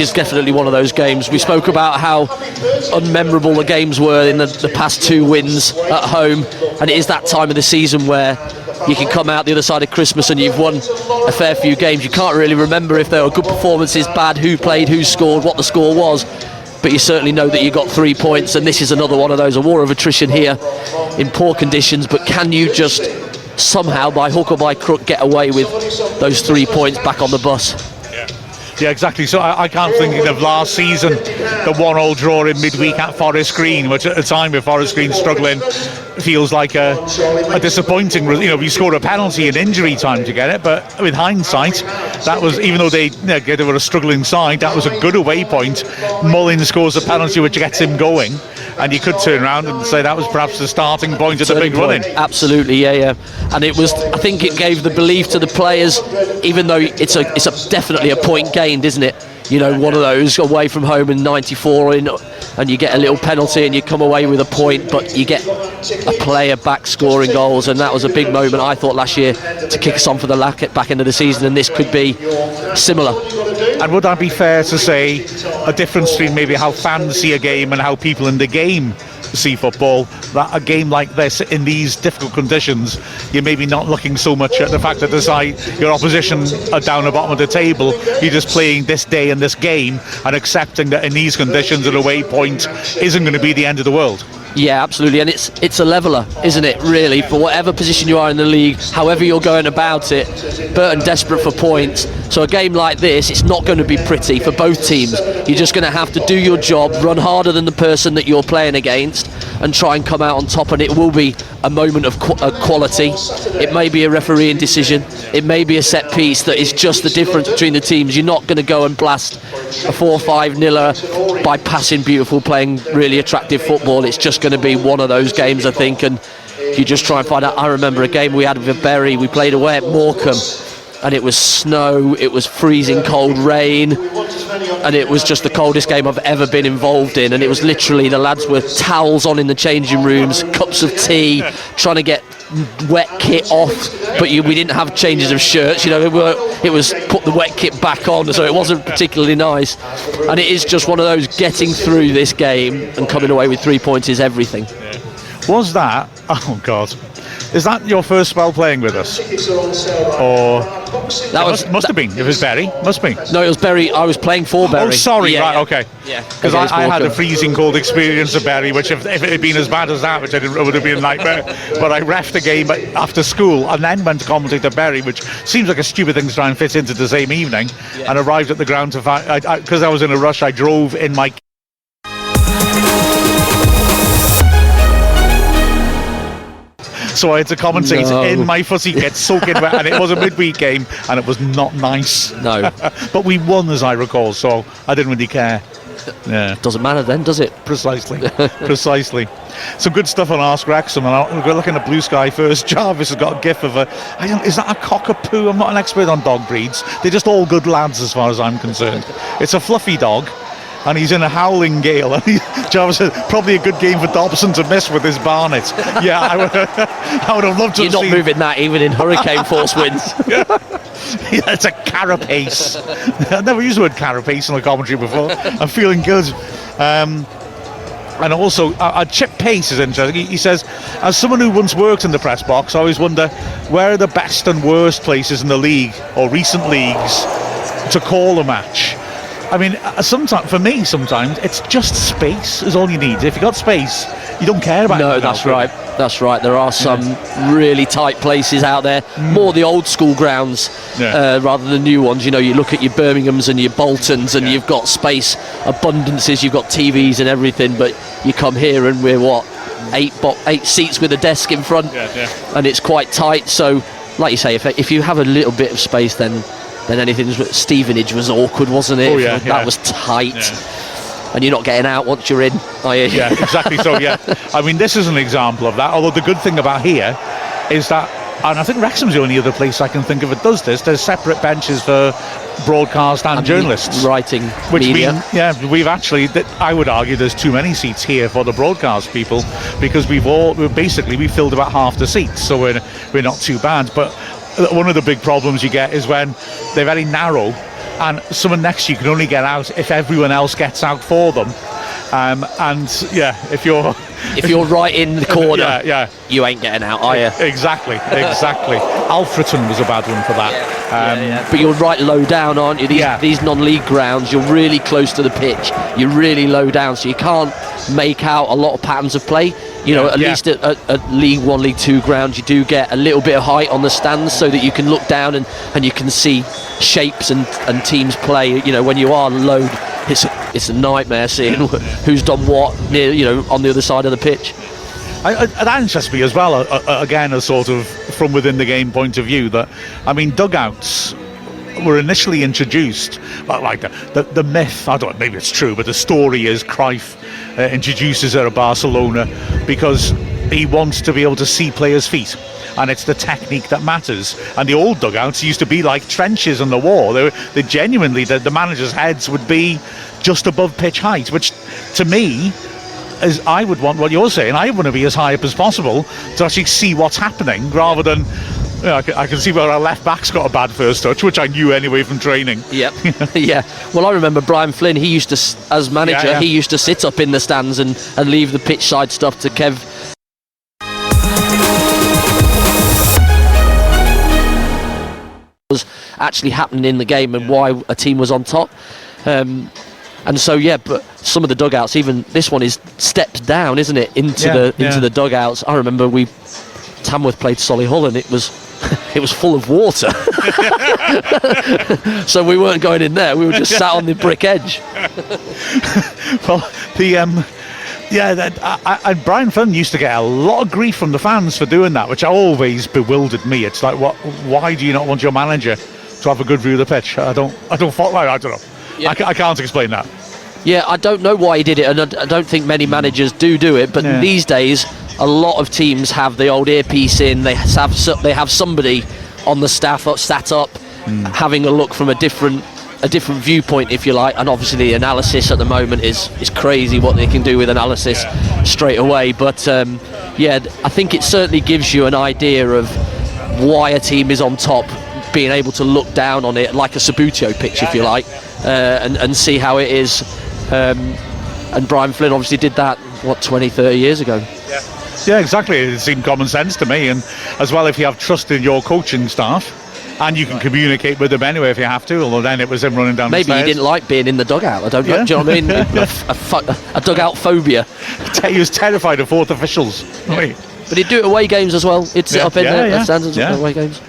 is definitely one of those games. We spoke about how unmemorable the games were in the past 2 wins at home, and it is that time of the season where you can come out the other side of Christmas and you've won a fair few games. You can't really remember if there were good performances, bad, who played, who scored, what the score was, but you certainly know that you got 3 points, and this is another one of those, a war of attrition here in poor conditions. But can you just somehow, by hook or by crook, get away with those 3 points back on the bus? Yeah, exactly. So I can't think of last season, the 1-1 draw in midweek at Forest Green, which at the time with Forest Green struggling feels like a disappointing. We scored a penalty in injury time to get it, but with hindsight, that was, even though they were a struggling side, that was a good away point. Mullins scores a penalty which gets him going, and you could turn around and say that was perhaps the starting point of the big running. Absolutely, yeah. And it was, I think it gave the belief to the players, even though it's definitely a point gained, isn't it? One of those away from home in 94, and you get a little penalty and you come away with a point, but you get a player back scoring goals, and that was a big moment, I thought, last year to kick us on for the back end of the season, and this could be similar. And would that be fair to say a difference between maybe how fans see a game and how people in the game see football, that a game like this in these difficult conditions, you're maybe not looking so much at the fact that your opposition are down the bottom of the table, you're just playing this day and this game and accepting that in these conditions an away point isn't going to be the end of the world. Yeah, absolutely, and it's a leveller, isn't it, really, for whatever position you are in the league, however you're going about it. Burton desperate for points, so a game like this, it's not going to be pretty for both teams. You're just going to have to do your job, run harder than the person that you're playing against, and try and come out on top, and it will be a moment of quality. It may be a refereeing decision, it may be a set piece that is just the difference between the teams. You're not going to go and blast a 4-5-0 by passing beautiful, playing really attractive football. It's just going to be one of those games, I think, and you just try and find out. I remember a game we had with Bury, we played away at Morecambe, and it was snow, it was freezing cold rain, and it was just the coldest game I've ever been involved in, and it was literally the lads with towels on in the changing rooms, cups of tea, trying to get wet kit off, but we didn't have changes of shirts, it was put the wet kit back on, so it wasn't particularly nice. And it is just one of those, getting through this game and coming away with 3 points is everything. Was that, oh God, is that your first spell playing with us? Or that must have been. If it was Bury, must be. No, it was Bury. I was playing for Bury. Oh, sorry, right, okay. Yeah. Because I had a freezing cold experience of Bury, which if it had been as bad as that, it would have been a nightmare. But I reffed a game after school and then went to commentate at Bury, which seems like a stupid thing to try and fit into the same evening. Yeah. And arrived at the ground to find, because I was in a rush, I drove in my. So I had to commentate in my footy kit, soaking wet, and it was a midweek game, and it was not nice. No. But we won, as I recall, so I didn't really care. Yeah. Doesn't matter then, does it? Precisely. Some good stuff on Ask Wrexham, and we're looking at Blue Sky first. Jarvis has got a gif of is that a cockapoo? I'm not an expert on dog breeds. They're just all good lads as far as I'm concerned. It's a fluffy dog, and he's in a howling gale, and Jarvis said probably a good game for Dobson to miss with his Barnet. Yeah, I would have loved to. You're not moving that even in hurricane force winds. Yeah, it's a carapace. I've never used the word carapace in the commentary before. I'm feeling good. And also, Chip Pace is interesting. He says, as someone who once worked in the press box, I always wonder where are the best and worst places in the league or recent leagues to call a match. I mean, sometimes it's just space is all you need. If you got space, you don't care about. No, that's right. That's right. There are some really tight places out there. More the old school grounds rather than new ones. You look at your Birminghams and your Boltons, and you've got space abundances. You've got TVs and everything, but you come here and we're 8 seats with a desk in front, Yeah. and it's quite tight. So, like you say, if you have a little bit of space, then anything's. Stevenage was awkward, wasn't it? Oh, yeah, that was tight, and you're not getting out once you're in, are you? Yeah, exactly. So yeah, I mean, this is an example of that. Although the good thing about here is that, and I think Wrexham's the only other place I can think of that does this, there's separate benches for broadcast and journalists, writing, which media. we've actually, I would argue there's too many seats here for the broadcast people, because we filled about half the seats, so we're not too bad. But one of the big problems you get is when they're very narrow and someone next to you can only get out if everyone else gets out for them. If you're right in the corner, you ain't getting out, are you? Exactly. Alfreton was a bad one for that. But you're right low down, aren't you? These non-league grounds, you're really close to the pitch. You're really low down, so you can't make out a lot of patterns of play. At least at League 1, League 2 grounds, you do get a little bit of height on the stands so that you can look down and you can see shapes and teams play. When you are low, it's a nightmare seeing who's done what on the other side of the pitch. That interests me as well, again, a sort of from within the game point of view, that, I mean, dugouts were initially introduced, like the myth, I don't know, maybe it's true, but the story is Cruyff introduces it at Barcelona because he wants to be able to see players' feet, and it's the technique that matters. And the old dugouts used to be like trenches in the wall. They genuinely, the managers' heads would be just above pitch height, which to me, as I would want what you're saying, I want to be as high up as possible to actually see what's happening, rather than I can see where our left back's got a bad first touch, which I knew anyway from training. Yep. Yeah. Well, I remember Brian Flynn, he used to, as manager, he used to sit up in the stands and leave the pitch side stuff to Kev. Was actually happening in the game and why a team was on top. And so but some of the dugouts, even this one is stepped down, isn't it, into the dugouts. I remember Tamworth played Solihull and it was full of water. So we weren't going in there, we were just sat on the brick edge. Well, Brian Flynn used to get a lot of grief from the fans for doing that, which always bewildered me. It's like, why do you not want your manager to have a good view of the pitch? I don't know. Yeah. I can't explain that. Yeah, I don't know why he did it, and I don't think many managers do it. But these days, a lot of teams have the old earpiece in. They have somebody on the staff sat up, having a look from a different viewpoint, if you like. And obviously, the analysis at the moment is crazy what they can do with analysis straight away. But I think it certainly gives you an idea of why a team is on top, being able to look down on it like a Sabutio pitch, if you like, and see how it is. And Brian Flynn obviously did that 20-30 years ago. Yeah, exactly. It seemed common sense to me. And as well, if you have trust in your coaching staff, and you can communicate with them anyway if you have to, although then it was him running down the stairs. Maybe he didn't like being in the dugout. I don't know. Do you know what I mean? a dugout phobia. He was terrified of fourth officials. But he'd do it away games as well. He'd sit up in the stands and away games.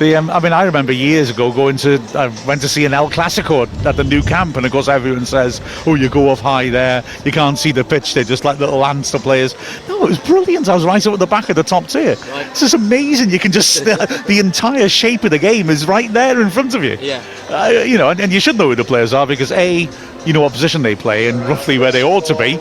I remember years ago I went to see an El Clasico at the new camp, and of course everyone says, oh, you go off high there, you can't see the pitch, they're just like little ants to players. No, it was brilliant. I was right up at the back of the top tier. Right. It's just amazing. You can just the entire shape of the game is right there in front of you. And you should know who the players are, because you know what position they play and roughly where they ought to be,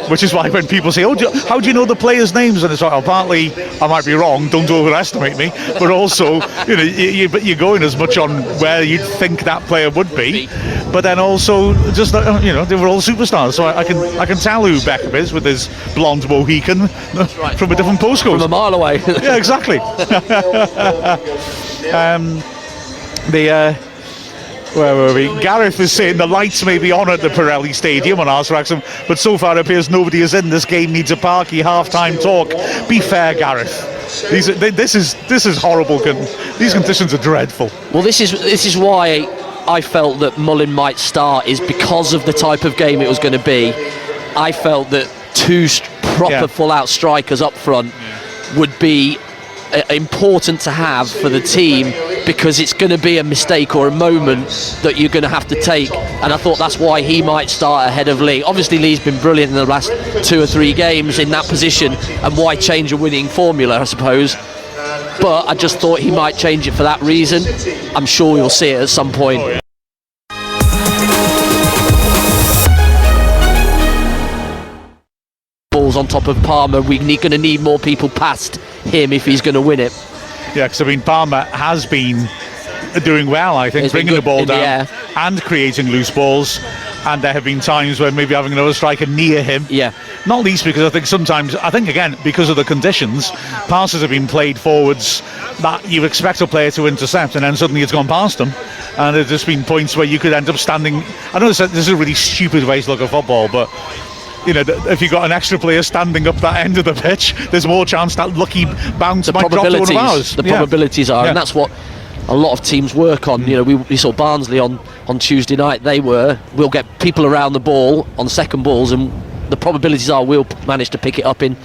which is why when people say, how do you know the players' names? And it's like, partly I might be wrong, don't overestimate me, but also you're going as much on where you'd think that player would be, but then also just they were all superstars, so I can tell who Beckham is with his blonde Mohican from a different postcode, from a mile away. Yeah, exactly. Where were we? Gareth is saying the lights may be on at the Pirelli Stadium on Wrexham, but so far it appears nobody is in. This game needs a Parky half-time talk. Be fair, Gareth. This is horrible. These conditions are dreadful. Well, this is why I felt that Mullin might start, is because of the type of game it was going to be. I felt that two proper full-out strikers up front would be important to have for the team, because it's going to be a mistake or a moment that you're going to have to take, and I thought that's why he might start ahead of Lee. Obviously Lee's been brilliant in the last 2 or 3 games in that position, and why change a winning formula, I suppose. But I just thought he might change it for that reason. I'm sure you'll see it at some point. Balls on top of Palmer. We're going to need more people past him if he's going to win it. Yeah, because I mean Palmer has been doing well, I think, bringing the ball down and creating loose balls. And there have been times where maybe having another striker near him. Yeah. Not least because I think again, because of the conditions, passes have been played forwards that you expect a player to intercept, and then suddenly it's gone past them. And there's just been points where you could end up standing. I know this is a really stupid way to look at football, but you know, if you've got an extra player standing up that end of the pitch, there's more chance that lucky bounce might drop to one of ours. The probabilities are, and that's what a lot of teams work on. You know, we saw Barnsley on Tuesday night. We'll get people around the ball on second balls, and the probabilities are we'll manage to pick it up in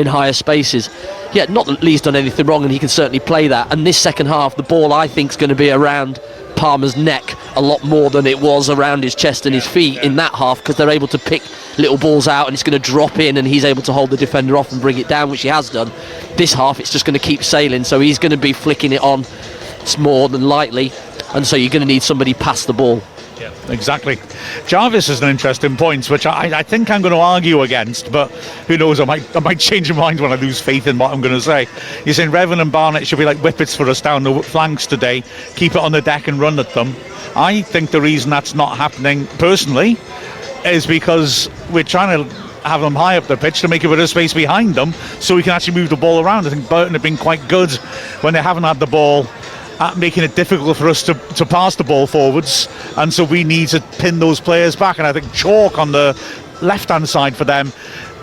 higher spaces. Yeah, not that Lee's done anything wrong, and he can certainly play that. And this second half, the ball I think is going to be around Palmer's neck a lot more than it was around his chest and his feet in that half, because they're able to pick little balls out and it's going to drop in and he's able to hold the defender off and bring it down, which he has done. This half it's just going to keep sailing, so he's going to be flicking it on more than lightly, and so you're going to need somebody past the ball. Yeah, exactly. Jarvis is an interesting point, which I think I'm going to argue against, but who knows, I might change my mind when I lose faith in what I'm going to say. You're saying Revan and Barnett should be like whippets for us down the flanks today, keep it on the deck and run at them. I think the reason that's not happening, personally, is because we're trying to have them high up the pitch to make a bit of space behind them so we can actually move the ball around. I think Burton have been quite good when they haven't had the ball at making it difficult for us to pass the ball forwards, and so we need to pin those players back. And I think Chalk on the left hand side for them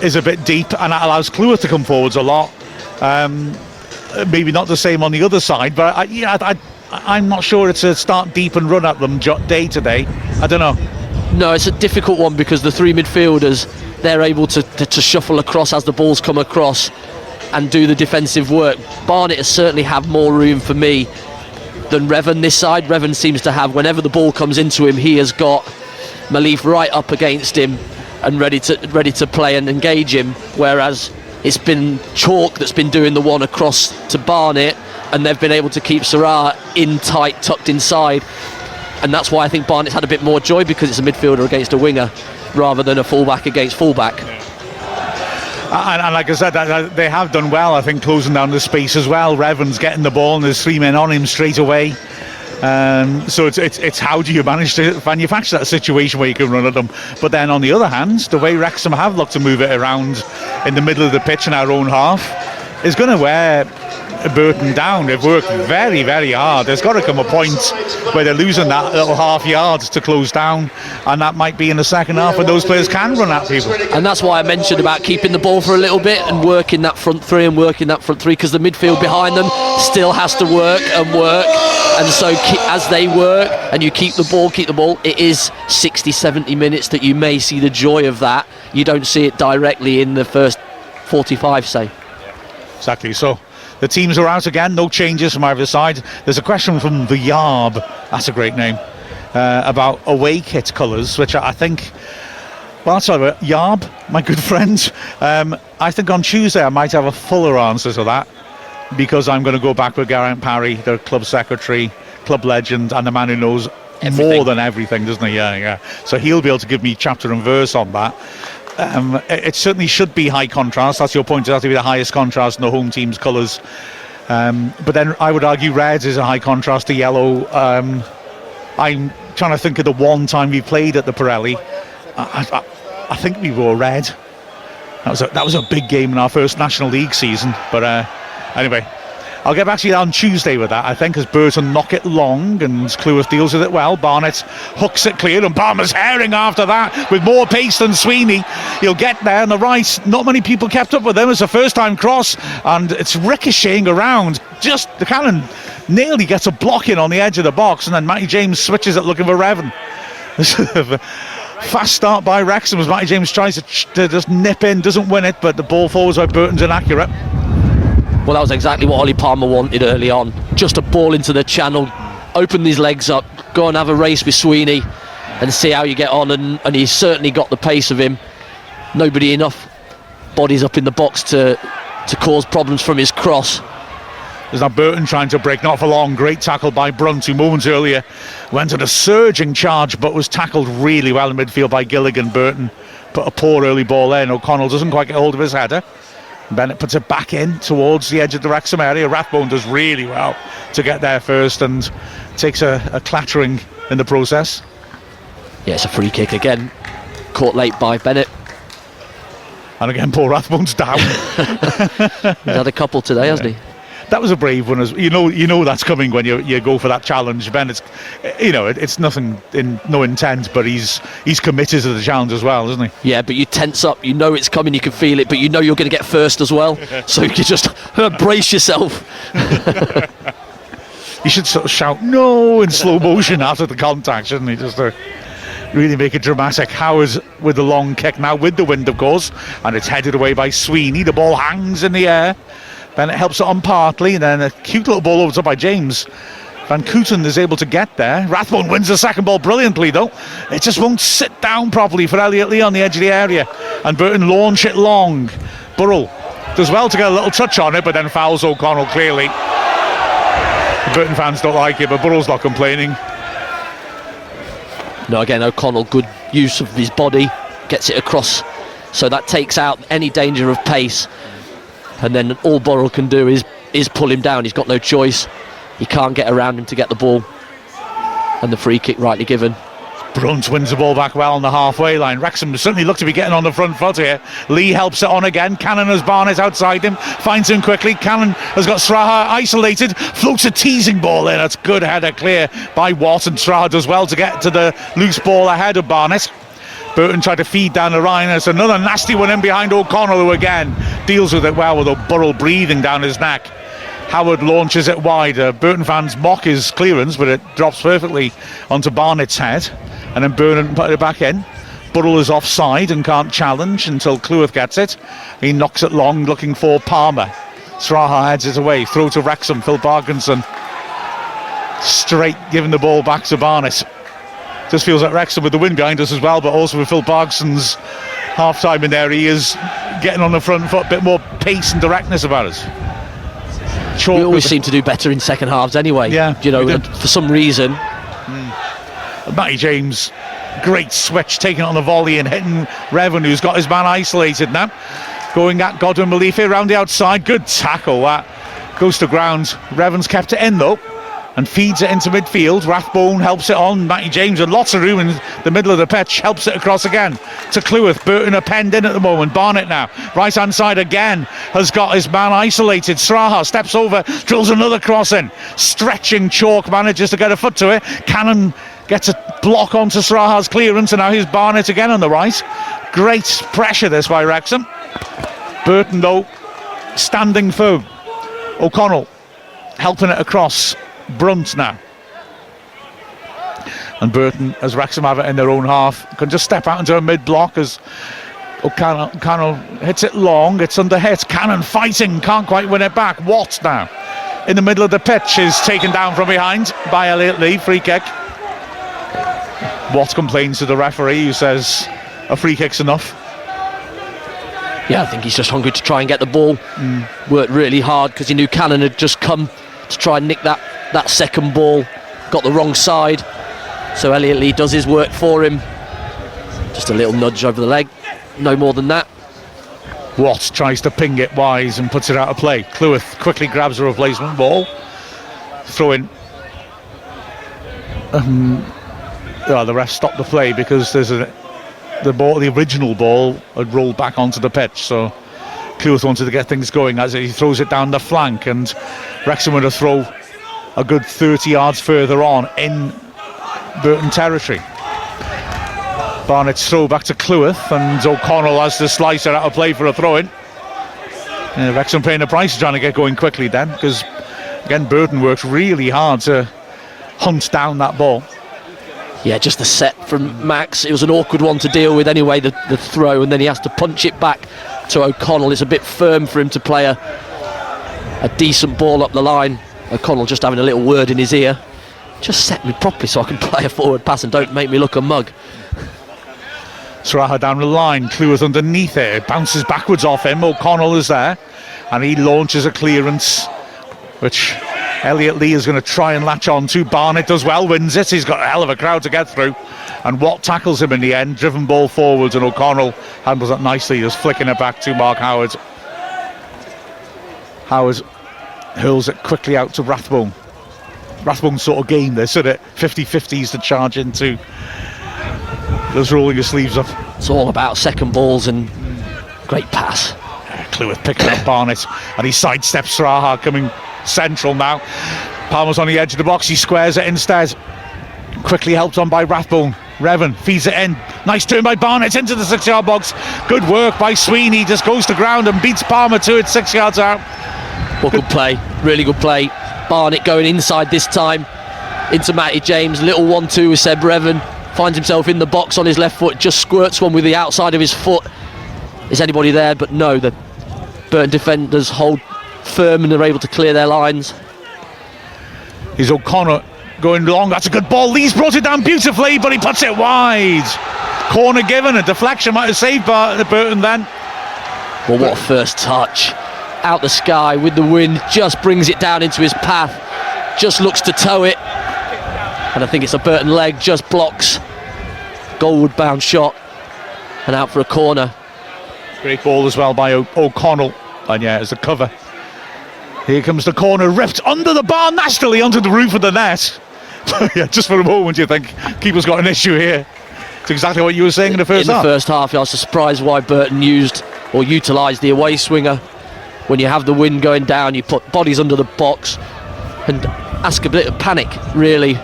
is a bit deep, and that allows Cleworth to come forwards a lot. Maybe not the same on the other side, but I'm not sure it's a start deep and run at them day to day. I don't know. No, it's a difficult one because the 3 midfielders, they're able to shuffle across as the balls come across and do the defensive work. Barnett has certainly have more room for me than Revan this side. Revan seems to have, whenever the ball comes into him, he has got Malif right up against him and ready to play and engage him, whereas it's been Chalk that's been doing the one across to Barnett, and they've been able to keep Sarah in tight, tucked inside, and that's why I think Barnett's had a bit more joy, because it's a midfielder against a winger rather than a fullback against fullback. And like I said, they have done well, I think, closing down the space as well. Revan's getting the ball and there's 3 men on him straight away. So it's how do you manage to manufacture that situation where you can run at them. But then on the other hand, the way Wrexham have looked to move it around in the middle of the pitch in our own half is going to wear Burton down. They've worked very, very hard. There's got to come a point where they're losing that little half yard to close down, and that might be in the second half when those players can run at people. And that's why I mentioned about keeping the ball for a little bit and working that front three, because the midfield behind them still has to work, and so as they work and you keep the ball, it is 60-70 minutes that you may see the joy of that. You don't see it directly in the first 45, say. Exactly. So the teams are out again, no changes from either side. There's a question from the Yarb, that's a great name, about away kit colours, which I think, well, that's over. Yarb, my good friend, I think on Tuesday I might have a fuller answer to that, because I'm going to go back with Geraint Parry, the club secretary, club legend, and the man who knows everything. More than everything, doesn't he? Yeah. So he'll be able to give me chapter and verse on that. It certainly should be high contrast. That's your point. It has to be the highest contrast in the home team's colours. But then I would argue red is a high contrast to yellow. I'm trying to think of the one time we played at the Pirelli. I think we wore red. That was a big game in our first National League season. But anyway, I'll get back to you on Tuesday with that, I think, as Burton knock it long and Cleworth deals with it well. Barnett hooks it clear and Palmer's herring after that with more pace than Sweeney. He'll get there on the right. Not many people kept up with him. It's a first time cross and it's ricocheting around. Just the cannon nearly gets a block in on the edge of the box, and then Matty James switches it looking for Revan. Fast start by Wrexham as Matty James tries to just nip in, doesn't win it, but the ball forwards by Burton's inaccurate. Well, that was exactly what Ollie Palmer wanted early on. Just a ball into the channel, open these legs up, go and have a race with Sweeney, and see how you get on, and he's certainly got the pace of him. Nobody enough bodies up in the box to cause problems from his cross. There's now Burton trying to break, not for long. Great tackle by Brunt, who moments earlier went on a surging charge but was tackled really well in midfield by Gilligan. Burton put a poor early ball there, and O'Connell doesn't quite get hold of his header. Bennett puts it back in towards the edge of the Wrexham area. Rathbone does really well to get there first and takes a clattering in the process. Yeah, it's a free kick again, caught late by Bennett. And again, Paul Rathbone's down. He's had a couple today, hasn't he? That was a brave one. You know that's coming when you go for that challenge. Bennett's, it's nothing in no intent, but he's committed to the challenge as well, isn't he? Yeah, but you tense up. You know it's coming. You can feel it, but you know you're going to get first as well. So you just brace yourself. You should sort of shout "no" in slow motion after the contact, shouldn't he? Just to really make it dramatic. Howard with the long kick now with the wind, of course, and it's headed away by Sweeney. The ball hangs in the air. Bennett helps it on partly, and then a cute little ball over to by James. Van Kooten is able to get there. Rathbone wins the second ball brilliantly, though. It just won't sit down properly for Elliot Lee on the edge of the area, and Burton launch it long. Burrell does well to get a little touch on it, but then fouls O'Connell clearly. The Burton fans don't like it, but Burrell's not complaining. No, again, O'Connell, good use of his body, gets it across, so that takes out any danger of pace. And then all Burrell can do is pull him down. He's got no choice. He can't get around him to get the ball. And the free kick rightly given. Brunt wins the ball back well on the halfway line. Wrexham certainly look to be getting on the front foot here. Lee helps it on again. Cannon has Barnett outside him, finds him quickly. Cannon has got Straha isolated, floats a teasing ball in. That's good header clear by Watt, and Straha does well to get to the loose ball ahead of Barnett. Burton tried to feed down the line. It's another nasty one in behind O'Connell, who again deals with it well with a Burrell breathing down his neck. Howard launches it wide. Burton fans mock his clearance, but it drops perfectly onto Barnett's head, and then Burton put it back in. Burrell is offside and can't challenge until Cleworth gets it. He knocks it long, looking for Palmer. Straha heads it away. Throw to Wrexham. Phil Parkinson straight giving the ball back to Barnett. Just feels like Wrexham with the wind behind us as well, but also with Phil Parkinson's half time in there, he is getting on the front foot, a bit more pace and directness about us. We always seem to do better in second halves anyway. Yeah, for some reason. Matty James, great switch, taking it on the volley and hitting Revan, who's got his man isolated now. Going at Godwin Malifi around the outside. Good tackle, that goes to ground. Revan's kept it in though, and feeds it into midfield. Rathbone helps it on. Matty James with lots of room in the middle of the pitch helps it across again to Cleworth. Burton are penned in at the moment. Barnett now right hand side again has got his man isolated. Straha steps over, drills another cross in. Stretching Chalk manages to get a foot to it. Cannon gets a block onto Straha's clearance, and now here's Barnett again on the right. Great pressure this by Wrexham. Burton though standing firm. O'Connell helping it across. Brunt now, and Burton, as Wrexham have it in their own half, can just step out into a mid-block as O'Connell hits it long. It's under hit. Cannon fighting, can't quite win it back. Watt now in the middle of the pitch is taken down from behind by Elliot Lee. Free kick. Watt complains to the referee, who says a free kick's enough. Yeah, I think he's just hungry to try and get the ball. Worked really hard because he knew Cannon had just come to try and nick that second ball. Got the wrong side, so Elliot Lee does his work for him. Just a little nudge over the leg, no more than that. Watt tries to ping it wise and puts it out of play. Cleworth quickly grabs a replacement ball. Throw in. The ref stopped the play because the original ball had rolled back onto the pitch, so Cleworth wanted to get things going as he throws it down the flank, and Wrexham would throw a good 30 yards further on in Burton territory. Barnett's throw back to Cleworth, and O'Connell has the slicer out of play for a throw-in. Wrexham paying the price, trying to get going quickly then, because again Burton works really hard to hunt down that ball. Yeah, just the set from Max. It was an awkward one to deal with anyway, the throw, and then he has to punch it back to O'Connell. It's a bit firm for him to play a decent ball up the line. O'Connell just having a little word in his ear, Just set me properly so I can play a forward pass and don't make me look a mug. Sraha down the line, Cleworth underneath it. It bounces backwards off him. O'Connell is there, and he launches a clearance, which Elliot Lee is going to try and latch on to. Barnett does well, wins it. He's got a hell of a crowd to get through, and Watt tackles him in the end. Driven ball forwards, and O'Connell handles it nicely, just flicking it back to Mark Howard. Howard hurls it quickly out to Rathbone. Rathbone's sort of game this, isn't it? 50-50s to charge into. Just rolling his sleeves up. It's all about second balls and great pass. Cleworth picking up Barnett, and he sidesteps Sraha, coming central now. Palmer's on the edge of the box, he squares it instead. Quickly helped on by Rathbone. Revan feeds it in. Nice turn by Barnett into the 6-yard box. Good work by Sweeney, just goes to ground and beats Palmer to it 6 yards out. Well, good play, really good play. Barnett going inside this time into Matty James. Little 1-2 with Seb Revan. Finds himself in the box on his left foot, just squirts one with the outside of his foot. Is anybody there? But no, the Burton defenders hold firm and they're able to clear their lines. Here's O'Connor going long. That's a good ball. Lee's brought it down beautifully, but he puts it wide. Corner given, a deflection might have saved Burton then. Well, what a first touch. Out the sky with the wind, just brings it down into his path. Just looks to tow it. And I think it's a Burton leg, just blocks. Goalwood bound shot. And out for a corner. Great ball as well by O'Connell. And yeah, as a cover. Here comes the corner, ripped under the bar, nastily onto the roof of the net. Yeah, just for a moment you think keeper's got an issue here. It's exactly what you were saying in the first half. In the first half, I was surprised why Burton used or utilised the away swinger. When you have the wind going down, you put bodies under the box and ask a bit of panic, really.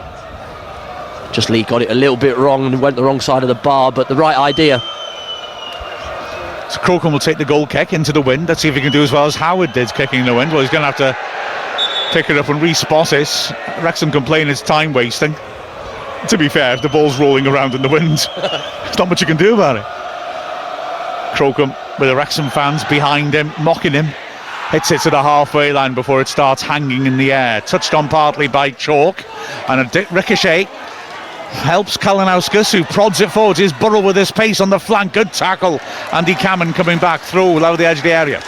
Just Lee got it a little bit wrong and went the wrong side of the bar, but the right idea. So Crocombe will take the goal kick into the wind. Let's see if he can do as well as Howard did kicking in the wind. Well, he's going to have to pick it up and re-spot it. Wrexham complain it's time wasting. To be fair, if the ball's rolling around in the wind, there's not much you can do about it. Crocombe with the Wrexham fans behind him, mocking him. Hits it to the halfway line before it starts hanging in the air. Touched on partly by Chalk, and a ricochet helps Kalinauskas, who prods it forward. Here's Burrell with his pace on the flank. Good tackle. Andy Cameron coming back through over the edge of the area.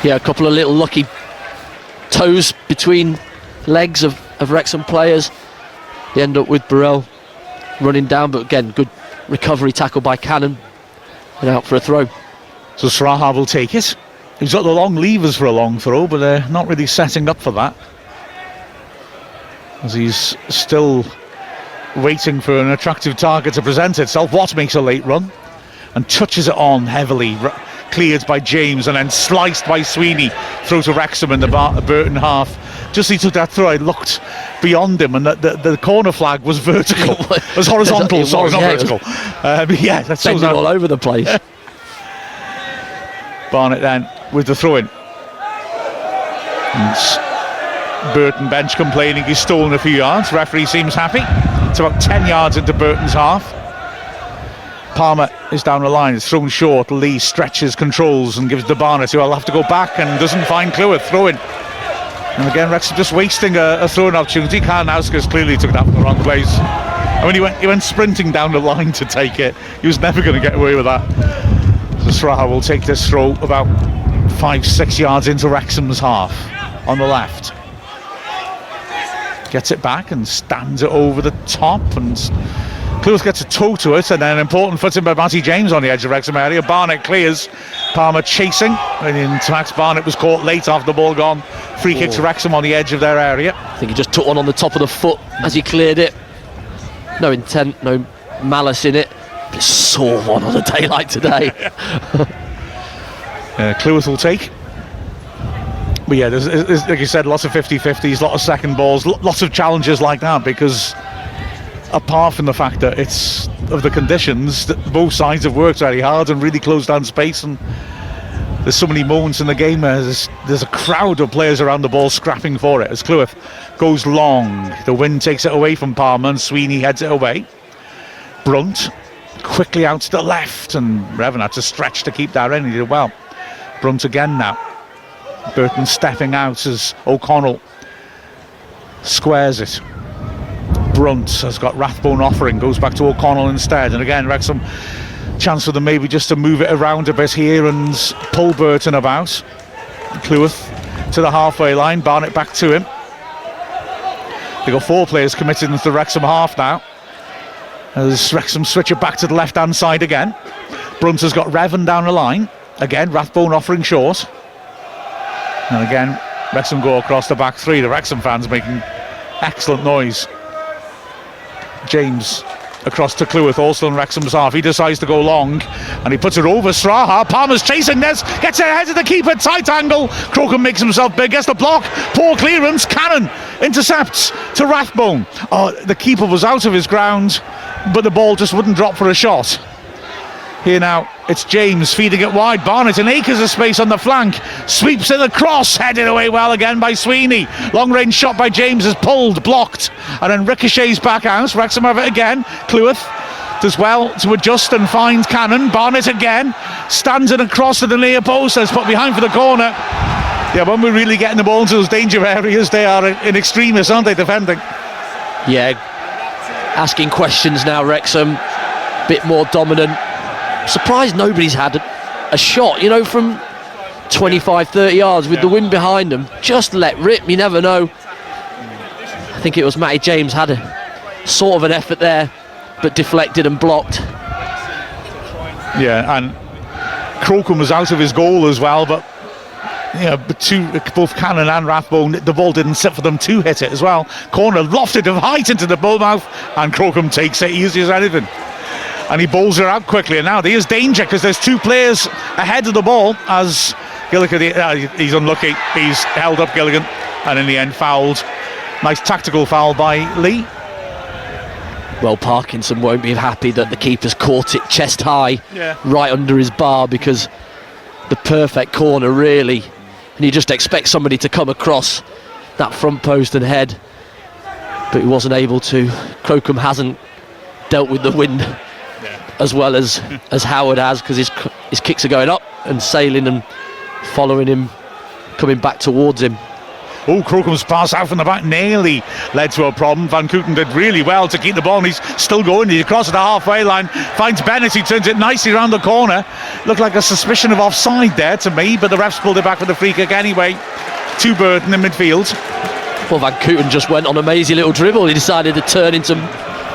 Yeah, a couple of little lucky toes between legs of Wrexham players. They end up with Burrell running down, but again, good recovery tackle by Cannon and out for a throw. So Sraha will take it. He's got the long levers for a long throw, but they're not really setting up for that, as he's still waiting for an attractive target to present itself. Watt makes a late run and touches it on heavily, cleared by James and then sliced by Sweeney through to Wrexham in the Burton half. Just as he took that throw, I looked beyond him and the corner flag was vertical. It was horizontal, sorry, not vertical. But yeah, that shows all over the place. Barnett then with the throw-in. And Burton bench complaining he's stolen a few yards. Referee seems happy. It's about 10 yards into Burton's half. Palmer is down the line, it's thrown short. Lee stretches, controls and gives to Barnett, who will have to go back and doesn't find Cleworth. Throw-in. And again, Wrexham just wasting a throw-in opportunity. Kalinauskas clearly took that from the wrong place. I mean, he went sprinting down the line to take it. He was never going to get away with that. So Sraha will take this throw about 5-6 yards into Wrexham's half on the left. Gets it back and stands it over the top, and Cleworth gets a toe to it, and then an important footing by Matty James on the edge of Wrexham area. Barnett clears, Palmer chasing, and in Max Barnett was caught late after the ball gone. Free kick to Wrexham on the edge of their area. I think he just took one on the top of the foot as he cleared it. No intent, no malice in it. But saw one on a day like today. Cleworth will take. But yeah, there's, like you said, lots of 50-50s, lots of second balls, lots of challenges like that, because apart from the fact that it's of the conditions, that both sides have worked very hard and really closed down space, and there's so many moments in the game where there's a crowd of players around the ball scrapping for it. As Cleworth goes long, the wind takes it away from Palmer and Sweeney heads it away. Brunt quickly out to the left, and Revan had to stretch to keep that in. He did well. Brunt again now. Burton stepping out as O'Connell squares it. Brunt has got Rathbone offering, goes back to O'Connell instead, and again Wrexham chance for them maybe just to move it around a bit here and pull Burton about. Cleworth to the halfway line, Barnett back to him. They've got 4 players committed into the Wrexham half now, as Wrexham switch it back to the left hand side again. Brunt has got Revan down the line again, Rathbone offering short, and again Wrexham go across the back 3. The Wrexham fans making excellent noise. James across to Cleworth, also in Wrexham's half. He decides to go long and he puts it over Straha. Palmer's chasing this, gets it ahead of the keeper, tight angle. Crocombe makes himself big, gets the block, poor clearance. Cannon intercepts to Rathbone. Oh, the keeper was out of his ground, but the ball just wouldn't drop for a shot. Here now, it's James feeding it wide. Barnett in acres of space on the flank. Sweeps it across, headed away well again by Sweeney. Long range shot by James is pulled, blocked, and then ricochets back out. Wrexham have it again. Cleworth does well to adjust and find Cannon. Barnett again, stands it across to the near post, and it's put behind for the corner. Yeah, when we're really getting the ball into those danger areas, they are in extremis, aren't they, defending? Yeah, asking questions now, Wrexham. Bit more dominant. Surprised nobody's had a shot, you know, from 25-30 yards with the wind behind them. Just let rip, you never know. I think it was Matty James had a sort of an effort there, but deflected and blocked. Yeah, and Crocombe was out of his goal as well, but yeah, both Cannon and Rathbone, the ball didn't sit for them to hit it as well. Corner lofted of height into the bullmouth, and Crocombe takes it easy as anything. And he bowls her out quickly, and now there's danger because there's 2 players ahead of the ball as Gilligan, he's unlucky, he's held up Gilligan, and in the end fouled. Nice tactical foul by Lee. Well, Parkinson won't be happy that the keeper's caught it chest high, right under his bar, because the perfect corner really, and you just expect somebody to come across that front post and head, but he wasn't able to. Crocombe hasn't dealt with the wind as well as Howard has, because his kicks are going up and sailing and following him, coming back towards him. Oh, Crocombe's pass out from the back nearly led to a problem. Van Kooten did really well to keep the ball, and he's still going. He's across the halfway line, finds Bennett, he turns it nicely around the corner. Looked like a suspicion of offside there to me, but the refs pulled it back for the free kick anyway to Burton in midfield. Well, Van Kooten just went on a mazy little dribble. He decided to turn into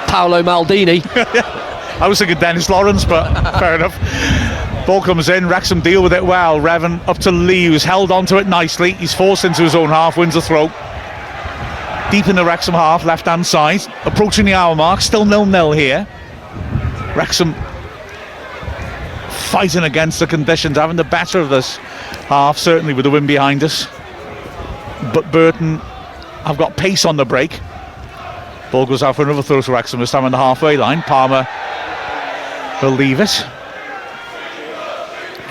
Paolo Maldini. I was thinking Dennis Lawrence, but fair enough. Ball comes in, Wrexham deal with it well. Revan up to Lee, who's held onto it nicely. He's forced into his own half, wins the throw. Deep in the Wrexham half, left hand side, approaching the hour mark, still 0-0 here. Wrexham fighting against the conditions, having the better of this half, certainly with the wind behind us. But Burton have got pace on the break. Ball goes out for another throw to Wrexham, this time on the halfway line. Palmer will leave it.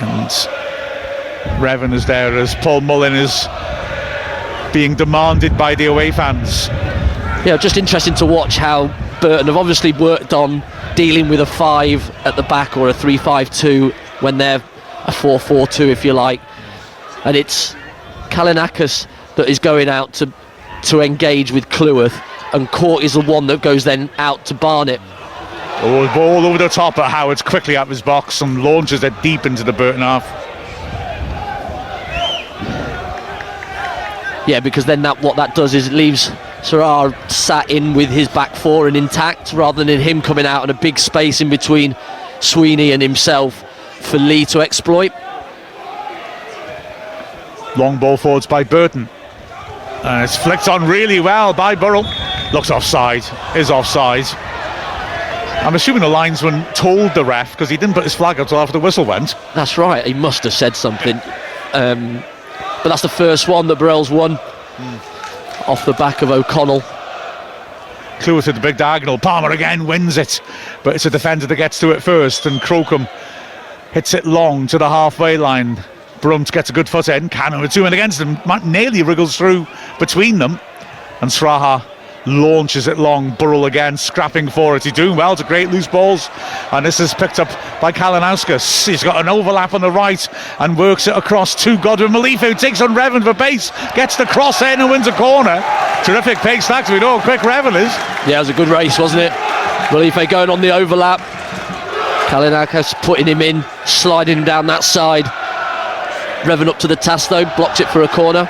And Revan is there as Paul Mullin is being demanded by the away fans. Yeah, just interesting to watch how Burton have obviously worked on dealing with a 5 at the back, or a 3-5-2 when they're a 4-4-2 if you like, and it's Kalinakis that is going out to engage with Cleworth, and Court is the one that goes then out to Barnett. Oh, ball over the top at Howard's quickly up his box and launches it deep into the Burton half. Yeah, because then what that does is it leaves Sarrar sat in with his back 4 and intact, rather than him coming out in a big space in between Sweeney and himself for Lee to exploit. Long ball forwards by Burton. And it's flicked on really well by Burrell. Looks offside, is offside. I'm assuming the linesman told the ref, because he didn't put his flag up until after the whistle went. That's right, he must have said something. But that's the first one that Burrell's won off the back of O'Connell. Cleworth at the big diagonal. Palmer again wins it, but it's a defender that gets to it first, and Crocombe hits it long to the halfway line. Brunt gets a good foot in. Cannon with 2 men against him, nearly wriggles through between them, and Straha launches it long. Burrell again scrapping for it. He's doing well to create loose balls, and this is picked up by Kalinauskas. He's got an overlap on the right and works it across to Godwin Malifa, who takes on Revan for base, gets the cross in and wins a corner. Terrific pace that, we know how quick Revan is. Yeah, it was a good race, wasn't it? Malife going on the overlap. Kalinakis putting him in, sliding him down that side. Revan up to the task though, blocked it for a corner.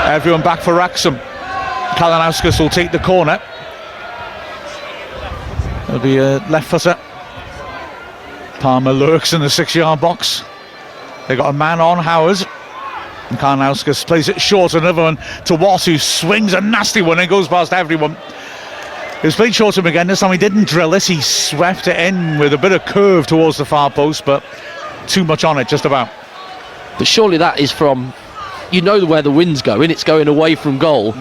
Everyone back for Wrexham. Kalinauskas will take the corner. It'll be a left footer. Palmer lurks in the 6-yard box. They got a man on Howard. And Kalinauskas plays it short, another one to Watt, who swings a nasty one and goes past everyone. It was played short to him again. This time he didn't drill it, he swept it in with a bit of curve towards the far post, but too much on it, just about. But surely that is from, you know where the wind's going, it's going away from goal.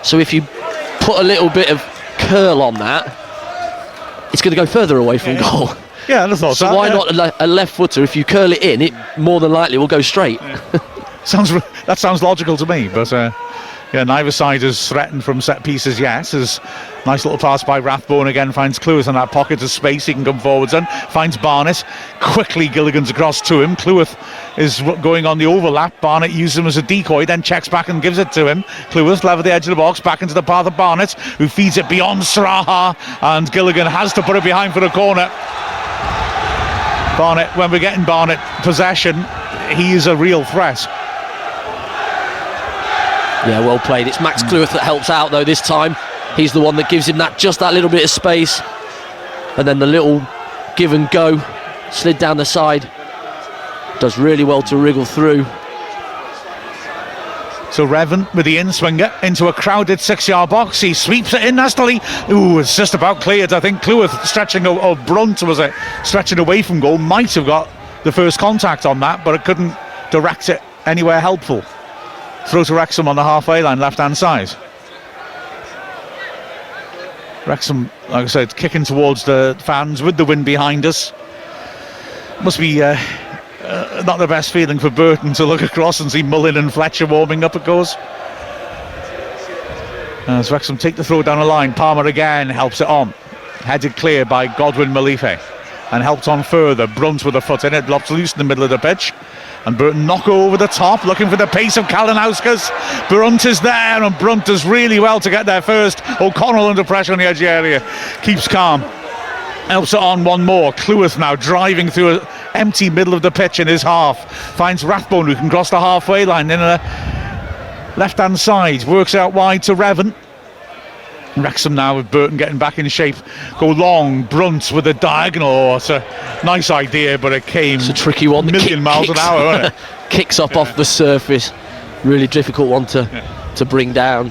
So if you put a little bit of curl on that, it's going to go further away from goal. Yeah, I thought so why not a left footer? If you curl it in, it more than likely will go straight. That sounds logical to me, but yeah, neither side has threatened from set pieces yet. As nice little pass by Rathbone again, finds Cleworth in that pocket of space. He can come forwards and finds Barnett. Quickly Gilligan's across to him. Cleworth is going on the overlap. Barnett uses him as a decoy, then checks back and gives it to him. Cleworth level the edge of the box, back into the path of Barnett, who feeds it beyond Sraha, and Gilligan has to put it behind for the corner. Barnett, when we're getting Barnett possession, he is a real threat. Yeah, well played. It's Max Cleworth that helps out though this time. He's the one that gives him just that little bit of space, and then the little give and go, slid down the side, does really well to wriggle through. So Revan with the in-swinger into a crowded 6-yard box. He sweeps it in nastily. Ooh, it's just about cleared. I think Cleworth stretching, or Brunt was it, stretching away from goal, might have got the first contact on that, but it couldn't direct it anywhere helpful. Throw to Wrexham on the halfway line, left-hand side. Wrexham, like I said, kicking towards the fans with the wind behind us. Must be not the best feeling for Burton to look across and see Mullin and Fletcher warming up, of course. As Wrexham take the throw down the line, Palmer again helps it on. Headed clear by Godwin Malife. And helped on further. Brunt with a foot in it, lops loose in the middle of the pitch. And Burton knock over the top, looking for the pace of Kalinauskas. Brunt is there, and Brunt does really well to get there first. O'Connell under pressure on the edge of the area. Keeps calm. Helps it on one more. Cleworth now driving through an empty middle of the pitch in his half. Finds Rathbone, who can cross the halfway line in a left-hand side. Works out wide to Revan. Wrexham now with Burton getting back in shape. Go long, Brunt with a diagonal. Oh, it's a nice idea, but it came. It's a tricky one. A million miles an hour, wasn't it? Kicks up off the surface. Really difficult one to bring down.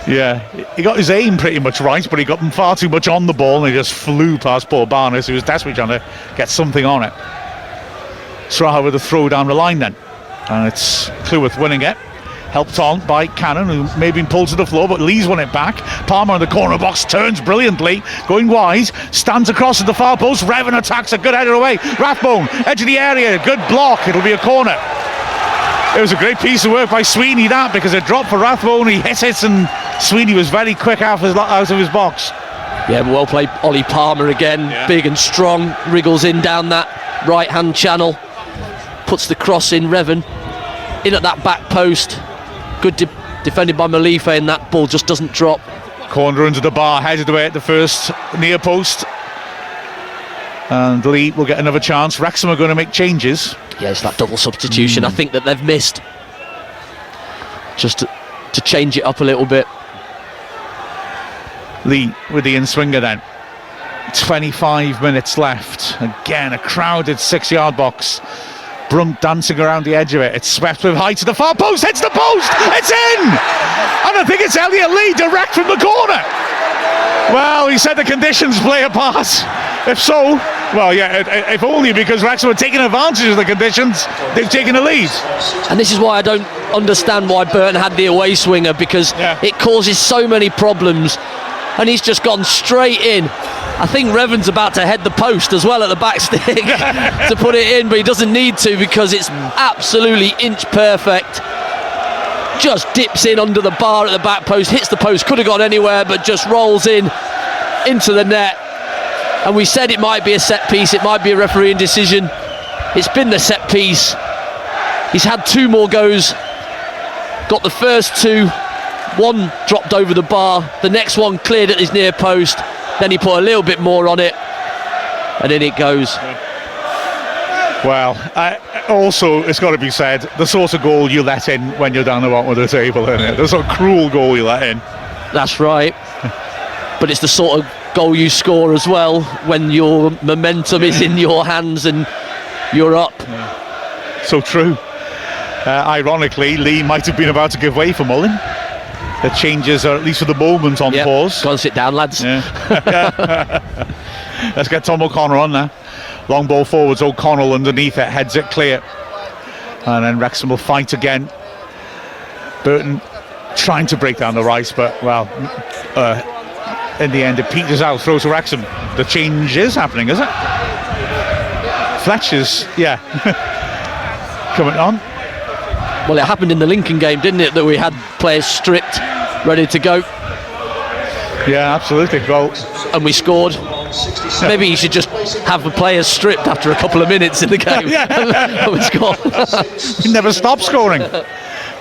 Yeah, he got his aim pretty much right, but he got far too much on the ball and he just flew past Paul Barnes, who was desperately trying to get something on it. Sraha with a throw down the line then. And it's Cleworth winning it. Helped on by Cannon, who may have been pulled to the floor, but Lee's won it back. Palmer in the corner box turns brilliantly, going wide, stands across at the far post. Revan attacks a good header away. Rathbone, edge of the area, good block. It'll be a corner. It was a great piece of work by Sweeney, that, because it dropped for Rathbone. He hit it, and Sweeney was very quick out of his box. Yeah, well played, Ollie Palmer again, big and strong, wriggles in down that right-hand channel, puts the cross in. Revan in at that back post. Good defended by Malife, and that ball just doesn't drop. Corner under the bar, headed away at the first near post. And Lee will get another chance. Wrexham are going to make changes. Yeah, it's that double substitution I think that they've missed. Just to change it up a little bit. Lee with the in-swinger then. 25 minutes left. Again, a crowded 6-yard box. Brunt dancing around the edge of it. It's swept with height to the far post. Hits the post. It's in. And I think it's Elliot Lee direct from the corner. Well, he said the conditions play a part. If so, well, yeah, if only because Wrexham are taking advantage of the conditions, they've taken the lead. And this is why I don't understand why Burton had the away swinger, because it causes so many problems. And he's just gone straight in. I think Revan's about to head the post as well at the back stick to put it in, but he doesn't need to because it's absolutely inch perfect. Just dips in under the bar at the back post, hits the post, could have gone anywhere, but just rolls in into the net. And we said it might be a set piece, it might be a refereeing decision. It's been the set piece. He's had 2 more goes, got the first 2 One dropped over the bar, the next one cleared at his near post, then he put a little bit more on it, and in it goes. Well, also, it's got to be said, the sort of goal you let in when you're down the bottom of the table, isn't it? The sort of cruel goal you let in. That's right. But it's the sort of goal you score as well when your momentum is in your hands and you're up. Yeah. So true. Ironically, Lee might have been about to give way for Mullin. The changes are, at least for the moment, on pause. Go and sit down, lads. Yeah. Let's get Tom O'Connor on now. Long ball forwards, O'Connell underneath it, heads it clear. And then Wrexham will fight again. Burton trying to break down the right, but, well, in the end it peters out, throws to Wrexham. The change is happening, is it? Fletcher's, coming on. Well, it happened in the Lincoln game, didn't it, that we had players stripped, ready to go. Yeah, absolutely. Well, and we scored. Maybe you should just have the players stripped after a couple of minutes in the game. And we scored. He never stopped scoring. Well,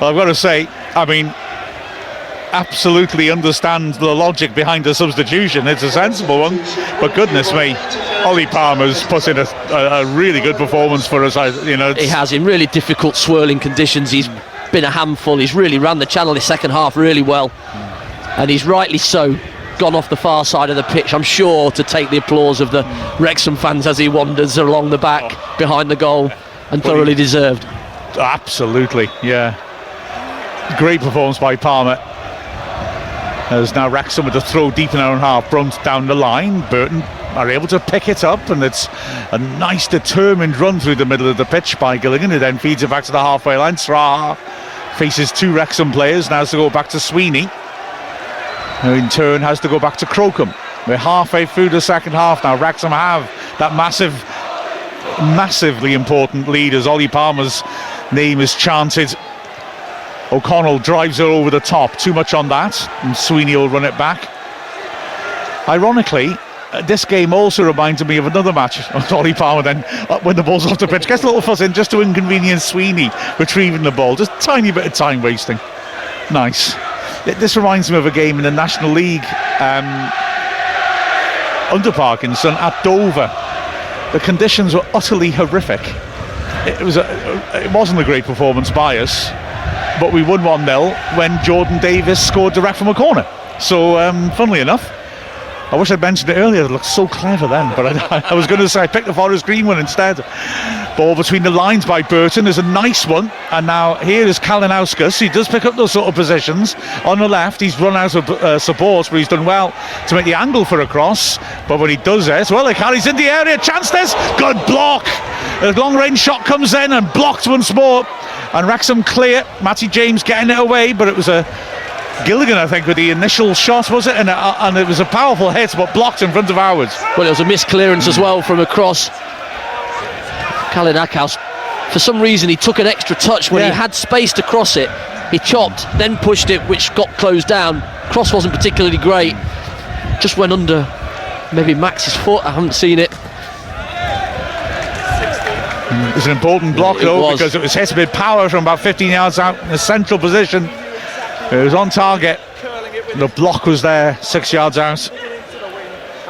I've got to say, I mean, absolutely understand the logic behind the substitution. It's a sensible one, but goodness me, Ollie Palmer's put in a really good performance for us. He has, in really difficult swirling conditions. He's been a handful. He's really ran the channel the second half really well, and he's rightly so gone off the far side of the pitch, I'm sure, to take the applause of the Wrexham fans as he wanders along the back behind the goal, and thoroughly deserved. Absolutely, yeah. Great performance by Palmer. As now Wrexham with the throw deep in our own half, Brunt down the line. Burton are able to pick it up, and it's a nice determined run through the middle of the pitch by Gilligan, who then feeds it back to the halfway line. Sraha faces two Wrexham players, now has to go back to Sweeney, who in turn has to go back to Crocombe. We're halfway through the second half now. Wrexham have that massively important lead as Ollie Palmer's name is chanted. O'Connell drives it over the top, too much on that, and Sweeney will run it back. Ironically, this game also reminded me of another match. Ollie Palmer then, when the ball's off the pitch, gets a little fuss in just to inconvenience Sweeney retrieving the ball. Just a tiny bit of time wasting. Nice. This reminds me of a game in the National League under Parkinson at Dover. The conditions were utterly horrific. It wasn't a great performance by us, but we won 1-0 when Jordan Davis scored direct from a corner. So, funnily enough, I wish I'd mentioned it earlier. It looked so clever then, but I was going to say I picked the Forest Green one instead. Ball between the lines by Burton is a nice one, and now here is Kalinauskas. He does pick up those sort of positions on the left. He's run out of support, but he's done well to make the angle for a cross. But when he does it, well, it carries in the area. Chance this, good block. A long-range shot comes in and blocked once more, and Wrexham clear. Matty James getting it away, but it was a Gilligan, I think, with the initial shot, was it? And it was a powerful hit, but blocked in front of Howard. Well, it was a missed clearance as well from across. Kalinauskas, for some reason, he took an extra touch when he had space to cross it. He chopped, then pushed it, which got closed down. Cross wasn't particularly great. Just went under maybe Max's foot. I haven't seen it. It was an important block, though, because it was hit with power from about 15 yards out in a central position. It was on target. The block was there, 6 yards out.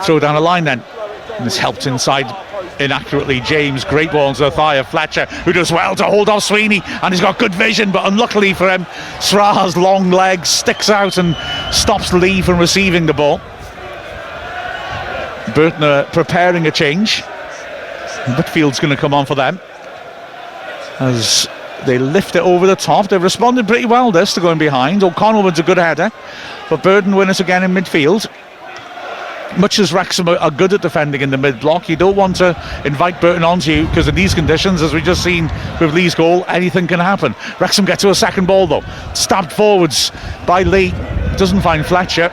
Throw down the line then. And it's helped inside inaccurately. James, great ball into the thigh of Fletcher, who does well to hold off Sweeney, and he's got good vision, but unluckily for him, Sraha's long legs sticks out and stops Lee from receiving the ball. Burton are preparing a change. Midfield's going to come on for them as they lift it over the top. They've responded pretty well to going behind. O'Connell wins a good header, but Burton win it again in midfield. Much as Wrexham are good at defending in the mid-block, you don't want to invite Burton onto you, because in these conditions, as we've just seen with Lee's goal, anything can happen. Wrexham get to a second ball though, stabbed forwards by Lee, doesn't find Fletcher,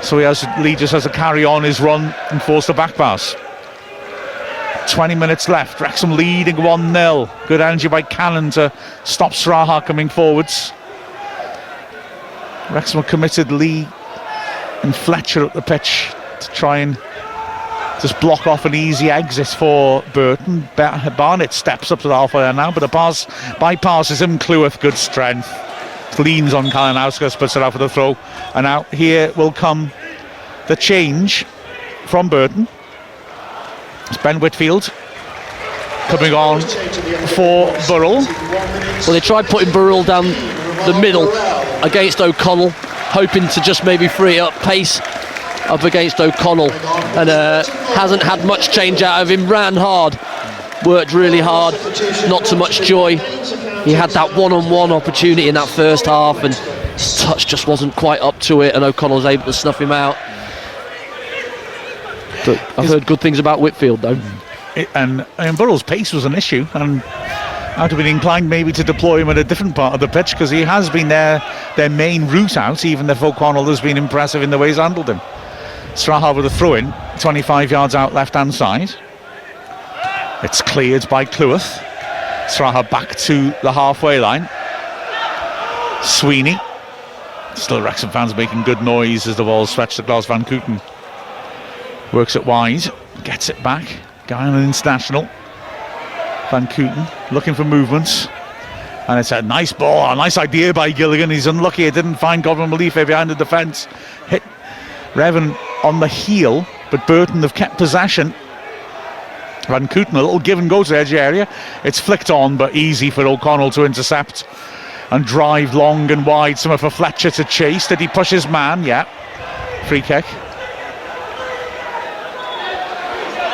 so Lee just has to carry on his run and force the back pass. 20 minutes left, Wrexham leading 1-0. Good energy by Cannon to stop Sraha coming forwards. Wrexham committed Lee and Fletcher up the pitch to try and just block off an easy exit for Burton. Barnett steps up to the halfway line now, but the pass bypasses him. Cleworth, good strength. leans on Kalinauskas, puts it out for the throw, and now here will come the change from Burton. It's Ben Whitfield coming on for Burrell. Well, they tried putting Burrell down the middle against O'Connell, hoping to just maybe free up pace up against O'Connell, and hasn't had much change out of him. Ran hard, worked really hard, not too much joy. He had that one-on-one opportunity in that first half, and his touch just wasn't quite up to it, and O'Connell was able to snuff him out. But I've heard good things about Whitfield, though. And Burrell's pace was an issue, and I'd have been inclined maybe to deploy him at a different part of the pitch, because he has been their main route out, even if O'Connell has been impressive in the way he's handled him. Straha with a throw-in, 25 yards out left-hand side. It's cleared by Cleworth. Straha back to the halfway line. Sweeney. Still Wrexham fans making good noise as the ball stretched across Van Kooten. Works it wide, gets it back. Guy on an international. Van Kooten looking for movements. And it's a nice ball, a nice idea by Gilligan. He's unlucky it didn't find Godwin Malife behind the defence. Hit Revan on the heel, but Burton have kept possession. Van Kooten, a little give and go to the edge area. It's flicked on, but easy for O'Connell to intercept and drive long and wide. Somewhere for Fletcher to chase. Did he push his man? Yeah. Free kick.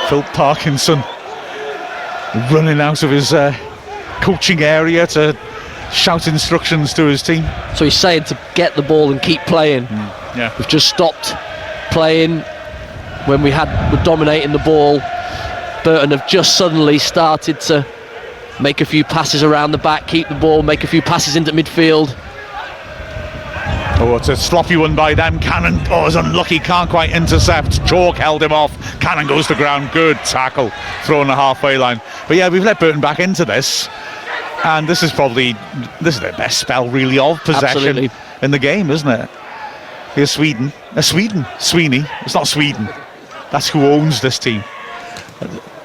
Phil Parkinson running out of his coaching area to shout instructions to his team. So he's saying to get the ball and keep playing. Yeah. We've just stopped playing when we were dominating the ball. Burton have just suddenly started to make a few passes around the back, keep the ball, make a few passes into midfield. Oh, it's a sloppy one by them. Cannon, is unlucky, can't quite intercept. Chalk held him off. Cannon goes to ground. Good tackle, thrown the halfway line. But yeah, we've let Burton back into this, and this is their best spell really of possession in the game, isn't it? Here's Sweeney. It's not Sweden. That's who owns this team.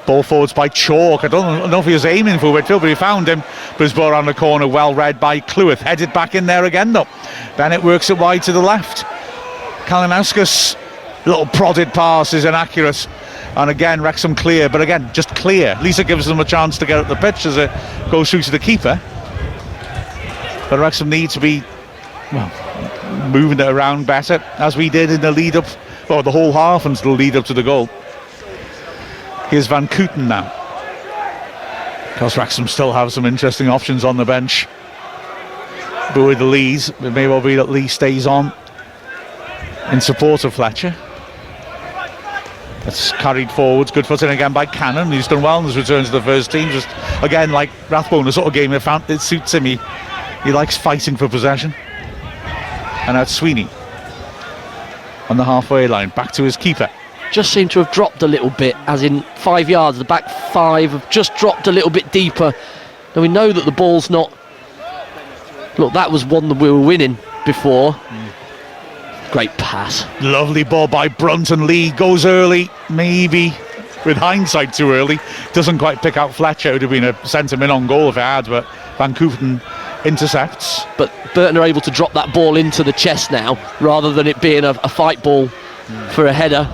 Ball forwards by Chalk. I don't know if he was aiming for Whitfield, but he found him. But his ball around the corner, well read by Cleworth. Headed back in there again though. Bennett works it wide to the left. Kalinauskas, little prodded pass is inaccurate. And again, Wrexham clear, but again, just clear. Lisa gives them a chance to get up the pitch as it goes through to the keeper. But Wrexham need to be, moving it around better, as we did in the lead up, the whole half and the lead up to the goal. Here's Van Kooten now. Because Wrexham still have some interesting options on the bench. But with the Lees, it may well be that Lee stays on in support of Fletcher. That's carried forwards. Good footing again by Cannon. He's done well in his return to the first team. Just again, like Rathbone, the sort of game it suits him. He likes fighting for possession. And now it's Sweeney on the halfway line. Back to his keeper. Just seemed to have dropped a little bit, as in 5 yards. The back five have just dropped a little bit deeper. And we know that the ball's not... Look, that was one that we were winning before. Great pass. Lovely ball by Brunton. Lee goes early, maybe with hindsight too early. Doesn't quite pick out Fletcher. It would have been a sentiment on goal if it had, but Van Kooten intercepts. But Burton are able to drop that ball into the chest now, rather than it being a fight ball for a header.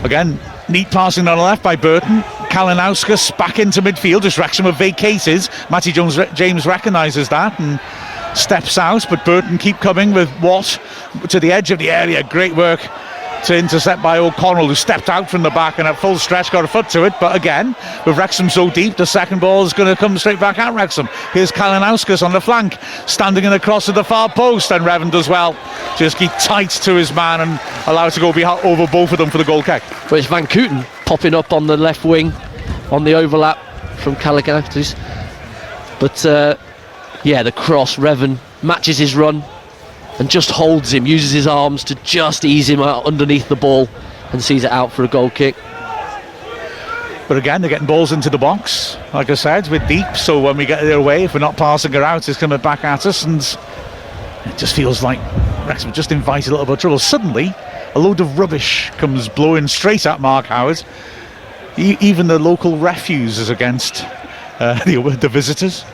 Again, neat passing on the left by Burton. Kalinauskas back into midfield as Wrexham have vacated. Matty James recognises that and steps out, but Burton keep coming with Watt to the edge of the area. Great work to intercept by O'Connell, who stepped out from the back and at full stretch got a foot to it. But again, with Wrexham so deep, the second ball is going to come straight back at Wrexham. Here's Kalinauskas on the flank, standing in the cross at the far post, and Revan does well. Just keep tight to his man and allow it to go over both of them for the goal kick. But it's Van Kooten popping up on the left wing on the overlap from Kalinauskas. But the cross, Revan matches his run and just holds him, uses his arms to just ease him out underneath the ball and sees it out for a goal kick. But again, they're getting balls into the box, like I said, we're deep, so when we get their way, if we're not passing her out, it's coming back at us, and it just feels like Wrexham just invited a little bit of trouble. Suddenly, a load of rubbish comes blowing straight at Mark Howard. Even the local refuse is against the visitors.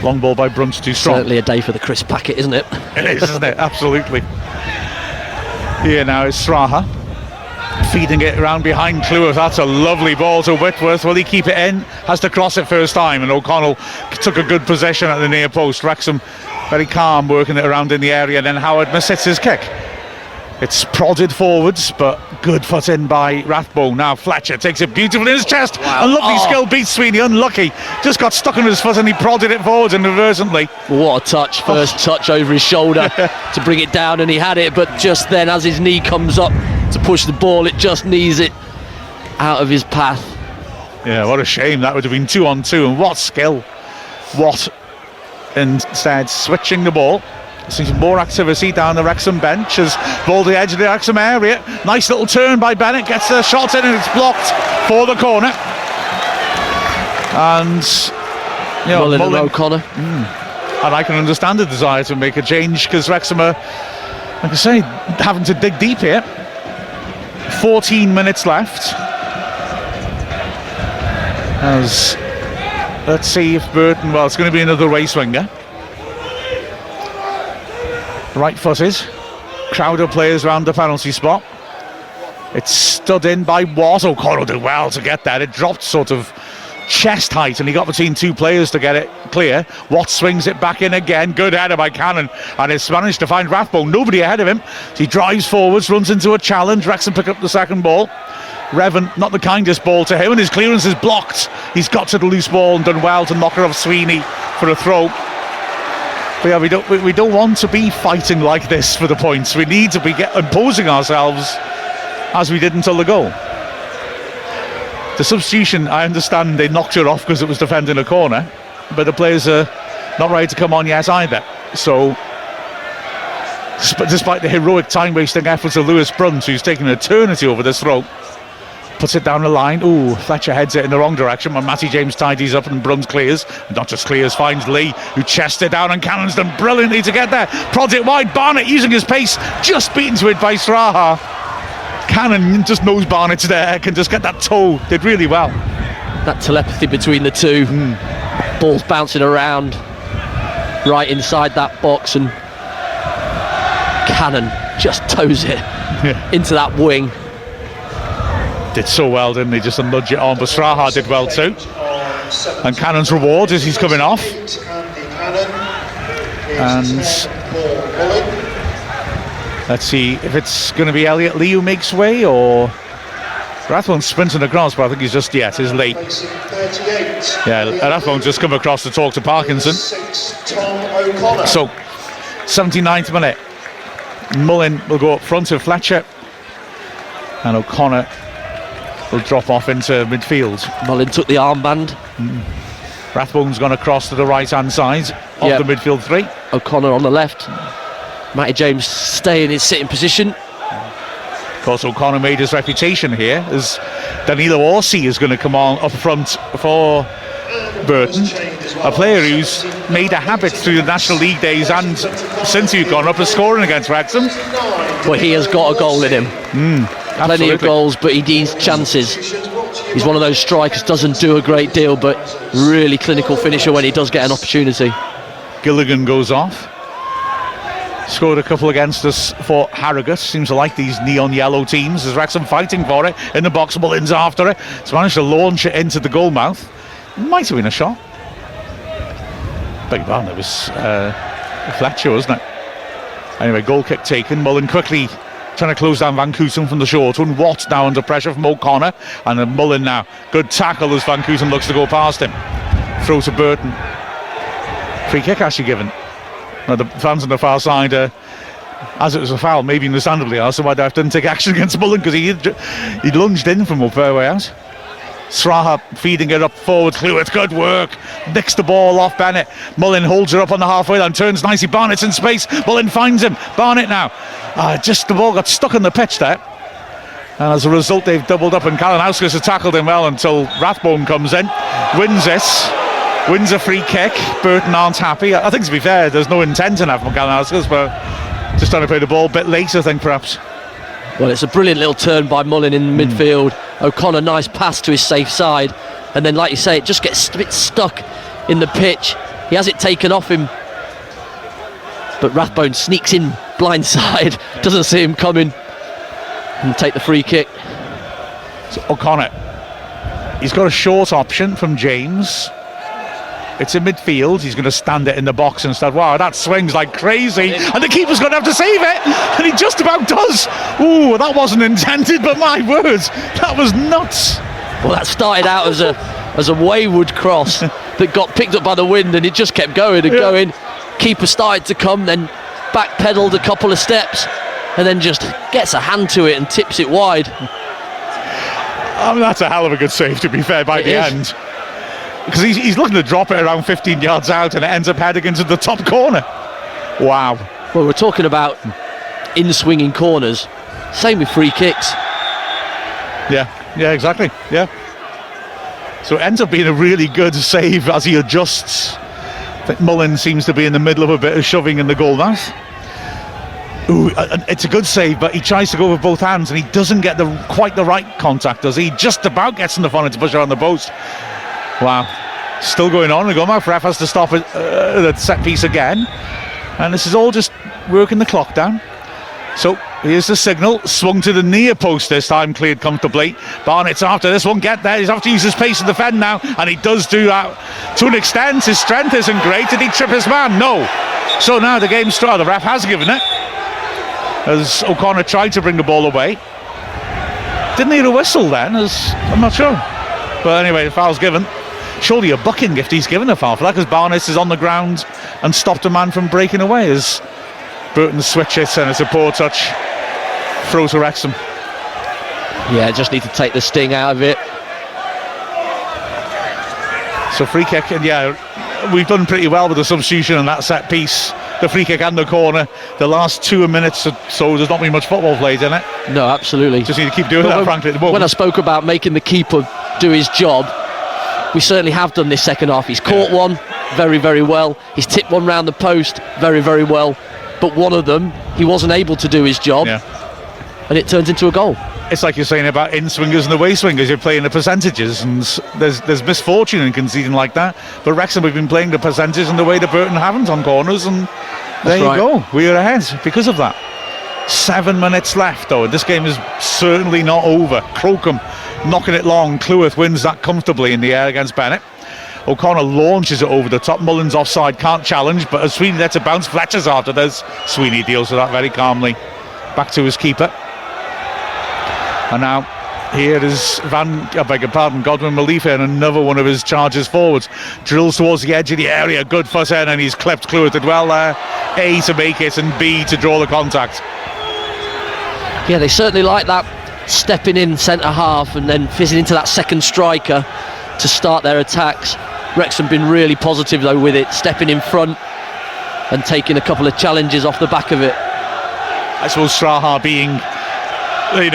Long ball by Brunt's too strong. Certainly a day for the crisp packet, isn't it? It is, isn't it? Absolutely. Here now is Straha feeding it around behind Cleworth. That's a lovely ball to Whitworth. Will he keep it in? Has to cross it first time, and O'Connell took a good possession at the near post. Wrexham very calm, working it around in the area, and then Howard mishits his kick. It's prodded forwards, but good foot in by Rathbone. Now Fletcher takes it beautifully in his chest. Wow. A lovely skill beats Sweeney. Unlucky. Just got stuck on his foot and he prodded it forwards inadvertently. What a touch. First touch over his shoulder to bring it down, and he had it, but just then as his knee comes up to push the ball, it just knees it out of his path. Yeah, what a shame. That would have been 2-on-2, and what skill. What instead switching the ball. Seeing more activity down the Wrexham bench as ball to the edge of the Wrexham area. Nice little turn by Bennett, gets the shot in and it's blocked for the corner. And Mullen and O'Connor. And I can understand the desire to make a change, because Wrexham are, like I say, having to dig deep here. 14 minutes left. As let's see if Burton, well, it's going to be another away swinger. Right footed. Crowder players around the penalty spot. It's stood in by Watt. O'Connell did well to get that. It dropped sort of chest height and he got between two players to get it clear. Watt swings it back in again. Good header by Cannon, and it's managed to find Rathbone. Nobody ahead of him. So he drives forwards, runs into a challenge. Wrexham pick up the second ball. Revan, not the kindest ball to him, and his clearance is blocked. He's got to the loose ball and done well to knock her off Sweeney for a throw. But yeah, we don't want to be fighting like this for the points. We need to be imposing ourselves as we did until the goal. The substitution, I understand they knocked her off because it was defending a corner, but the players are not ready to come on yet either. So despite the heroic time-wasting efforts of Lewis Brunt, who's taken an eternity over this throw, puts it down the line. Ooh, Fletcher heads it in the wrong direction when Matty James tidies up and Brunt clears. And not just clears, finds Lee, who chests it down, and Cannon's done brilliantly to get there. Prods it wide. Barnett using his pace, just beaten to it by Straha. Cannon just knows Barnett's there, can just get that toe. Did really well. That telepathy between the two. Balls bouncing around right inside that box, and Cannon just toes it into that wing. Did so well, didn't he? Just to nudge it on, but Straha did well too. And Cannon's reward is he's coming off. And let's see if it's going to be Elliot Lee who makes way, or Rathbone's sprinting across, but I think he's just, yes, he's late. Yeah, Rathbone's just come across to talk to Parkinson. So, 79th minute. Mullen will go up front of Fletcher, and O'Connor will drop off into midfield. Mullen took the armband. Rathbone's gone across to the right hand side of the midfield three. O'Connor on the left. Matty James stay in his sitting position. Of course, O'Connor made his reputation here as Danilo Orsi is going to come on up front for Burton, a player who's made a habit through the National League days and since he's gone up of scoring against Wrexham. Well, he has got a goal in him. Plenty of goals, but he needs chances. He's one of those strikers, doesn't do a great deal, but really clinical finisher when he does get an opportunity. Gilligan goes off. Scored a couple against us for Harrogate. Seems to like these neon yellow teams. There's Wrexham fighting for it in the box. Mullins after it. He's managed to launch it into the goal mouth. Might have been a shot. Beg your pardon, it was Fletcher, wasn't it? Anyway, goal kick taken. Mullen quickly trying to close down Van Kooten from the short one. Watt now under pressure from O'Connor, and then Mullen now. Good tackle as Van Kooten looks to go past him. Throw to Burton. Free kick actually given. Now the fans on the far side, as it was a foul, maybe understandably are, so I'd didn't take action against Mullen because he lunged in from a fair way out. Straha feeding it up forward. Cleworth, good work. Nicks the ball off Bennett. Mullen holds her up on the halfway line, turns nicely. Barnett's in space. Mullen finds him. Barnett now. Just the ball got stuck on the pitch there. And as a result, they've doubled up, and Kalinowskis has tackled him well until Rathbone comes in. Wins this. Wins a free kick. Burton aren't happy. I think, to be fair, there's no intent in that from Kalinowskis, but just trying to play the ball a bit late, I think, perhaps. Well, it's a brilliant little turn by Mullen in midfield. O'Connor, nice pass to his safe side, and then, like you say, it just gets a bit stuck in the pitch. He has it taken off him, but Rathbone sneaks in blindside, doesn't see him coming, and take the free kick. So O'Connor, he's got a short option from James. It's in midfield. He's going to stand it in the box instead. Wow, that swings like crazy, and the keeper's going to have to save it, and he just about does. Ooh, that wasn't intended, but my word, that was nuts. Well, that started out as a wayward cross that got picked up by the wind, and it just kept going and going. Keeper started to come, then backpedaled a couple of steps, and then just gets a hand to it and tips it wide. I mean, that's a hell of a good save, to be fair, by the end. Because he's looking to drop it around 15 yards out, and it ends up heading into the top corner. Wow. Well, we're talking about in-swinging corners. Same with free kicks. Yeah, exactly. Yeah. So it ends up being a really good save as he adjusts. I think Mullin seems to be in the middle of a bit of shoving in the goal mouth. Ooh, it's a good save, but he tries to go with both hands, and he doesn't get quite the right contact, does he? Just about gets in the front to push around the post. Wow. Still going on. The goalmouth ref has to stop it, the set piece again. And this is all just working the clock down. So here's the signal. Swung to the near post this time, cleared comfortably. Barnett's after this one. Get there. He's have to use his pace to defend now. And he does do that to an extent. His strength isn't great. Did he trip his man? No. So now the game's started. The ref has given it, as O'Connor tried to bring the ball away. Didn't hear a whistle then, I'm not sure. But anyway, the foul's given. Surely a bucking if he's given a foul for that, because Barnes is on the ground and stopped a man from breaking away as Burton switches, and it's a poor touch. Throw to Wrexham. Yeah, just need to take the sting out of it. So free kick, and yeah, we've done pretty well with the substitution and that set piece. The free kick and the corner. The last 2 minutes or so, there's not been much football played in it. No, absolutely. Just need to keep doing that, frankly, at the moment. When I spoke about making the keeper do his job, we certainly have done this second half. He's caught one very, very well. He's tipped one round the post very, very well. But one of them, he wasn't able to do his job, and it turns into a goal. It's like you're saying about in-swingers and away swingers. You're playing the percentages, and there's misfortune in conceding like that. But Wrexham, we've been playing the percentages in the way that Burton haven't on corners, and there you go. We're ahead because of that. 7 minutes left, though, and this game is certainly not over. Crocombe knocking it long. Cleworth wins that comfortably in the air against Bennett. O'Connor launches it over the top. Mullin's offside, can't challenge, but as Sweeney lets it bounce, Fletcher's after this. Sweeney deals with that very calmly. Back to his keeper. And now here is Godwin Malifa, and another one of his charges forwards. Drills towards the edge of the area. Good fuss in, and he's clipped. Cleworth did well there. A, to make it, and B, to draw the contact. Yeah, they certainly like that, stepping in centre half and then fizzing into that second striker to start their attacks. Wrexham been really positive though with it, stepping in front and taking a couple of challenges off the back of it. I suppose Straha being,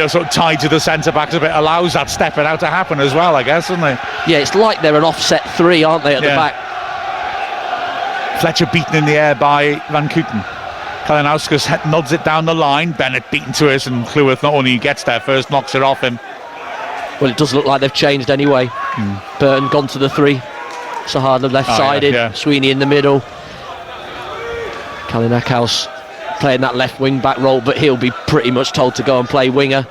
sort of tied to the centre backs a bit allows that stepping out to happen as well, I guess, doesn't it? Yeah, it's like they're an offset three, aren't they, at the back? Fletcher beaten in the air by Van Kooten. Kalinauskas nods it down the line. Bennett beaten to it, and Cleworth not only gets there first, knocks it off him. Well, it does look like they've changed anyway. Burton gone to the three. Sahar left-sided. Sweeney in the middle. Kalinauskas playing that left wing-back role, but he'll be pretty much told to go and play winger.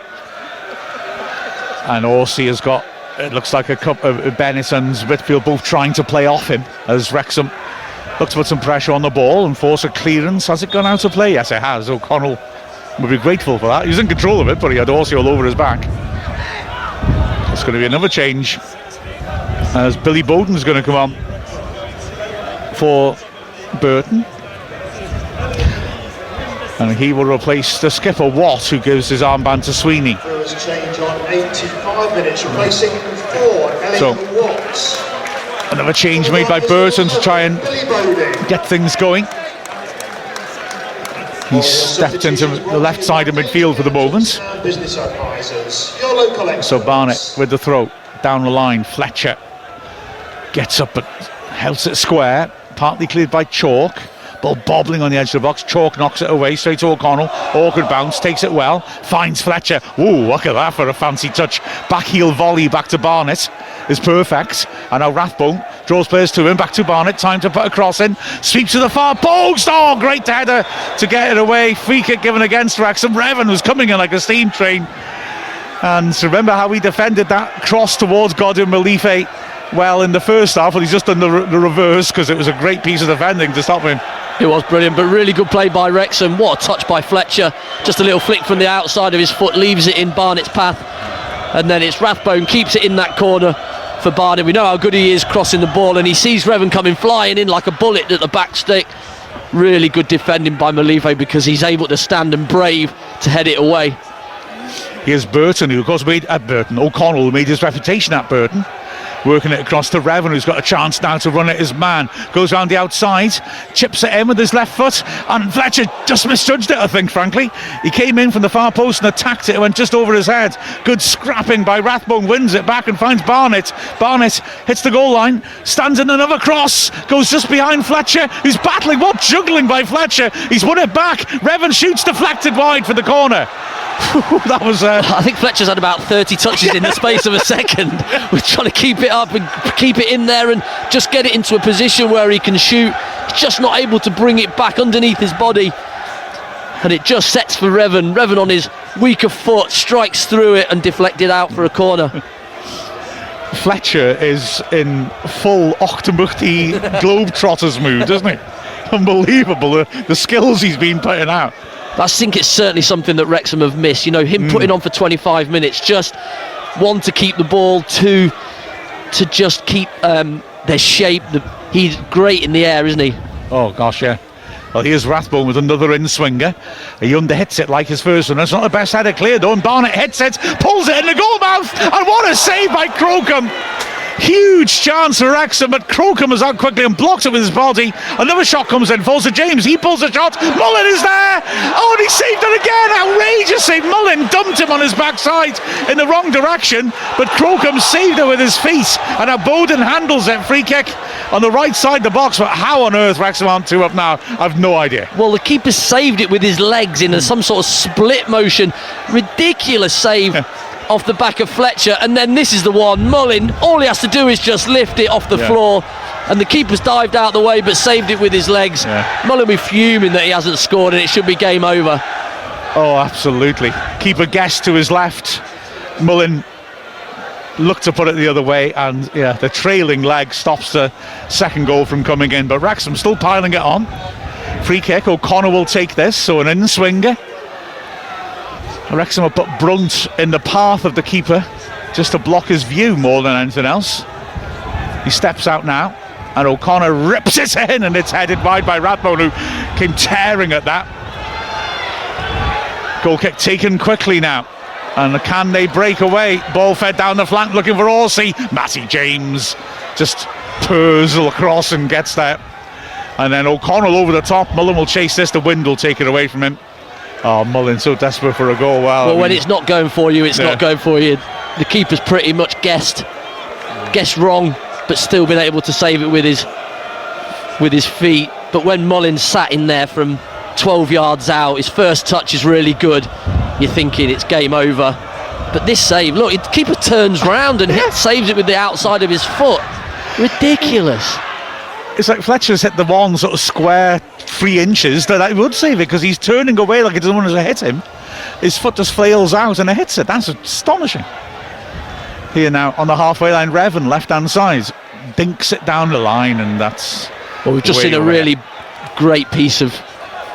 And Orsi has got, it looks like a couple of Bennett and Whitfield both trying to play off him as Wrexham looks to put some pressure on the ball and force a clearance. Has it gone out of play? Yes, it has. O'Connell would be grateful for that. He was in control of it, but he had Orsi all over his back. It's going to be another change as Billy Bowden's going to come on for Burton. And he will replace the skipper, Watt, who gives his armband to Sweeney. First change on 85 minutes, replacing 4 Watts. Another change made by Burton to try and get things going. He's stepped into the left side of midfield for the moment. So Barnett with the throw down the line. Fletcher gets up but helps it square, partly cleared by Chalk. Ball bobbling on the edge of the box. Chalk knocks it away straight to O'Connell. Awkward bounce, takes it well, finds Fletcher. Ooh, look at that for a fancy touch. Back heel volley back to Barnett is perfect. And now Rathbone draws players to him, back to Barnett, time to put a cross in, sweeps to the far post, oh, great header to get it away, free kick given against Wrexham. Revan was coming in like a steam train, and remember how he defended that cross towards Godwin Malife well in the first half, but he's just done the reverse, because it was a great piece of defending to stop him. It was brilliant, but really good play by Wrexham. What a touch by Fletcher. Just a little flick from the outside of his foot, leaves it in Barnett's path, and then it's Rathbone keeps it in that corner for Barnett. We know how good he is crossing the ball, and he sees Revan coming flying in like a bullet at the back stick. Really good defending by Malife, because he's able to stand and brave to head it away. Here's Burton, who of course made at Burton. O'Connell made his reputation at Burton, working it across to Revan, who's got a chance now to run at his man. Goes round the outside, chips it in with his left foot, and Fletcher just misjudged it, I think, frankly. He came in from the far post and attacked it. It went just over his head. Good scrapping by Rathbone, wins it back and finds Barnett. Barnett hits the goal line, stands in another cross, goes just behind Fletcher, who's battling. What juggling by Fletcher. He's won it back. Revan shoots deflected wide for the corner. That was I think Fletcher's had about 30 touches in the space of a second. We're trying to keep it up and keep it in there and just get it into a position where he can shoot. He's just not able to bring it back underneath his body, and it just sets for Revan. Revan on his weaker foot strikes through it and deflected out for a corner. Fletcher is in full Ochtermuchty Globetrotters mood, isn't he? Unbelievable, the skills he's been putting out. I think it's certainly something that Wrexham have missed. You know, him putting on for 25 minutes, just one, to keep the ball, two, to just keep their shape. He's great in the air, isn't he? Oh gosh, yeah. Well, here's Rathbone with another in-swinger. He underhits it like his first one. It's not the best header cleared though, and Barnett hits it, pulls it in the goal mouth, and what a save by Crocombe. Huge chance for Wrexham, but Crocombe is out quickly and blocks it with his body. Another shot comes in, falls to James. He pulls a shot. Mullin is there. Oh, and he saved it again. Outrageous save. Mullin dumped him on his backside in the wrong direction, but Crocombe saved it with his feet. And now Bowden handles it. Free kick on the right side of the box. But how on earth Wrexham aren't 2 up now, I've no idea. Well, the keeper saved it with his legs in some sort of split motion. Ridiculous save. Off the back of Fletcher, and then this is the one. Mullin, all he has to do is just lift it off the floor, and the keeper's dived out the way but saved it with his legs. Mullin will be fuming that he hasn't scored, and it should be game over. Oh, absolutely. Keeper guessed to his left. Mullin looked to put it the other way, and the trailing leg stops the second goal from coming in, but Wrexham still piling it on. Free kick, O'Connor will take this, so an in-swinger. Wrexham have put Brunt in the path of the keeper just to block his view more than anything else. He steps out now, and O'Connor rips it in, and it's headed wide by Rathbone, who came tearing at that. Goal kick taken quickly now, and can they break away? Ball fed down the flank looking for Orsi. Matty James just purrs across and gets there, and then O'Connell over the top. Mullin will chase this, the wind will take it away from him. Oh, Mullin so desperate for a goal. Wow. Well, when it's not going for you, it's not going for you. The keeper's pretty much guessed wrong, but still been able to save it with his feet. But when Mullin sat in there from 12 yards out, his first touch is really good. You're thinking it's game over. But this save, look, the keeper turns round and saves it with the outside of his foot. Ridiculous. It's like Fletcher's hit the one sort of square 3 inches that I would save it, because he's turning away like he doesn't want to hit him. His foot just flails out and it hits it. That's astonishing. Here now on the halfway line, Revan, left hand side, dinks it down the line, and that's. Well, we've just seen a really great piece of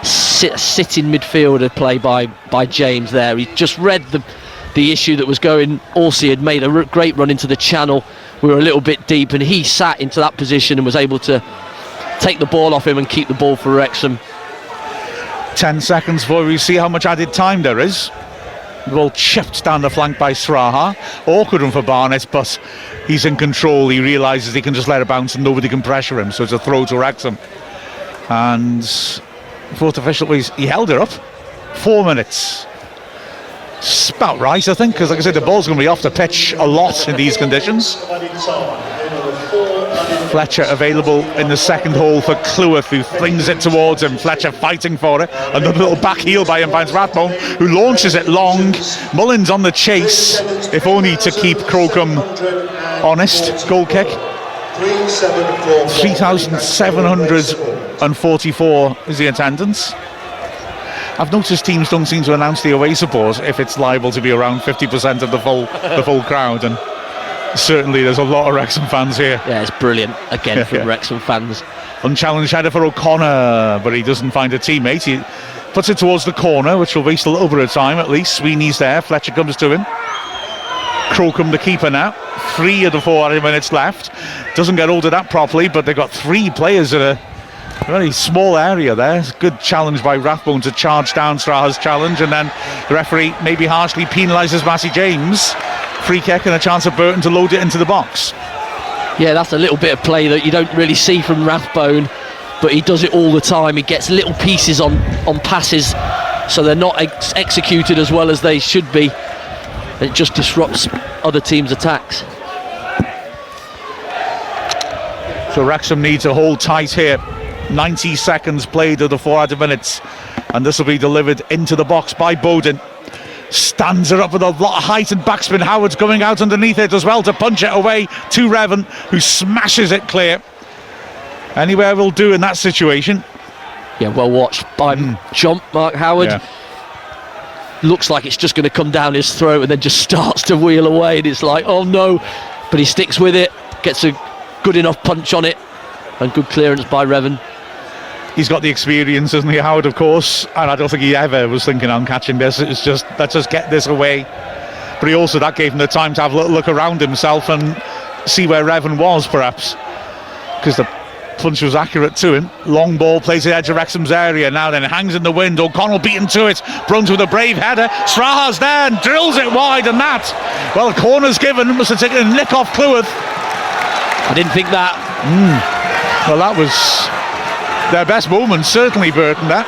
sitting midfielder play by James there. He just read the issue that was going. Orsi had made a great run into the channel. We were a little bit deep, and he sat into that position and was able to take the ball off him and keep the ball for Wrexham. 10 seconds before we see how much added time there is. The ball chipped down the flank by Sraha. Awkward one for Barnett, but he's in control. He realises he can just let it bounce and nobody can pressure him, so it's a throw to Wrexham. And fourth official, he held it up 4 minutes. It's about right, I think, because like I said, the ball's going to be off the pitch a lot in these conditions. Fletcher available in the second hole for Cleworth, who flings it towards him. Fletcher fighting for it. Another little back heel by him finds Rathbone, who launches it long. Mullin's on the chase, if only to keep Crocombe honest. Goal kick. 3,744 is the attendance. I've noticed teams don't seem to announce the away support if it's liable to be around 50% of the full crowd, and certainly there's a lot of Wrexham fans here. Yeah, it's brilliant again from Wrexham fans. Unchallenged header for O'Connor, but he doesn't find a teammate. He puts it towards the corner, which will waste a little bit of time at least. Sweeney's there, Fletcher comes to him. Crocombe the keeper now. 3 of the 4 minutes left. Doesn't get hold of that properly, but they've got 3 players in a very small area there. It's a good challenge by Rathbone to charge down Straha's challenge, and then the referee maybe harshly penalises Matty James. Free kick and a chance of Burton to load it into the box. Yeah, that's a little bit of play that you don't really see from Rathbone, but he does it all the time. He gets little pieces on passes, so they're not executed as well as they should be. It just disrupts other teams' attacks. So Wrexham need to hold tight here. 90 seconds played of the 4 minutes, and this will be delivered into the box by Bowden. Stands it up with a lot of height and backspin. Howard's going out underneath it as well to punch it away to Revan, who smashes it clear. Anywhere will do in that situation. Yeah, well watched by Jump, Mark Howard. Yeah. Looks like it's just going to come down his throat and then just starts to wheel away, and it's like, oh no, but he sticks with it, gets a good enough punch on it, and good clearance by Revan. He's got the experience, isn't he, Howard, of course, and I don't think he ever was thinking on catching this. It's just, let's just get this away. But he also, that gave him the time to have a little look around himself and see where Revan was, perhaps, because the punch was accurate to him. Long ball plays the edge of Wrexham's area now, then it hangs in the wind. O'Connell beaten to it. Bruns with a brave header. Straha's there and drills it wide, and that, well, corner's given. Must have taken a nick off Cleworth. I didn't think that. Well, that was their best moment, certainly, Burton, that.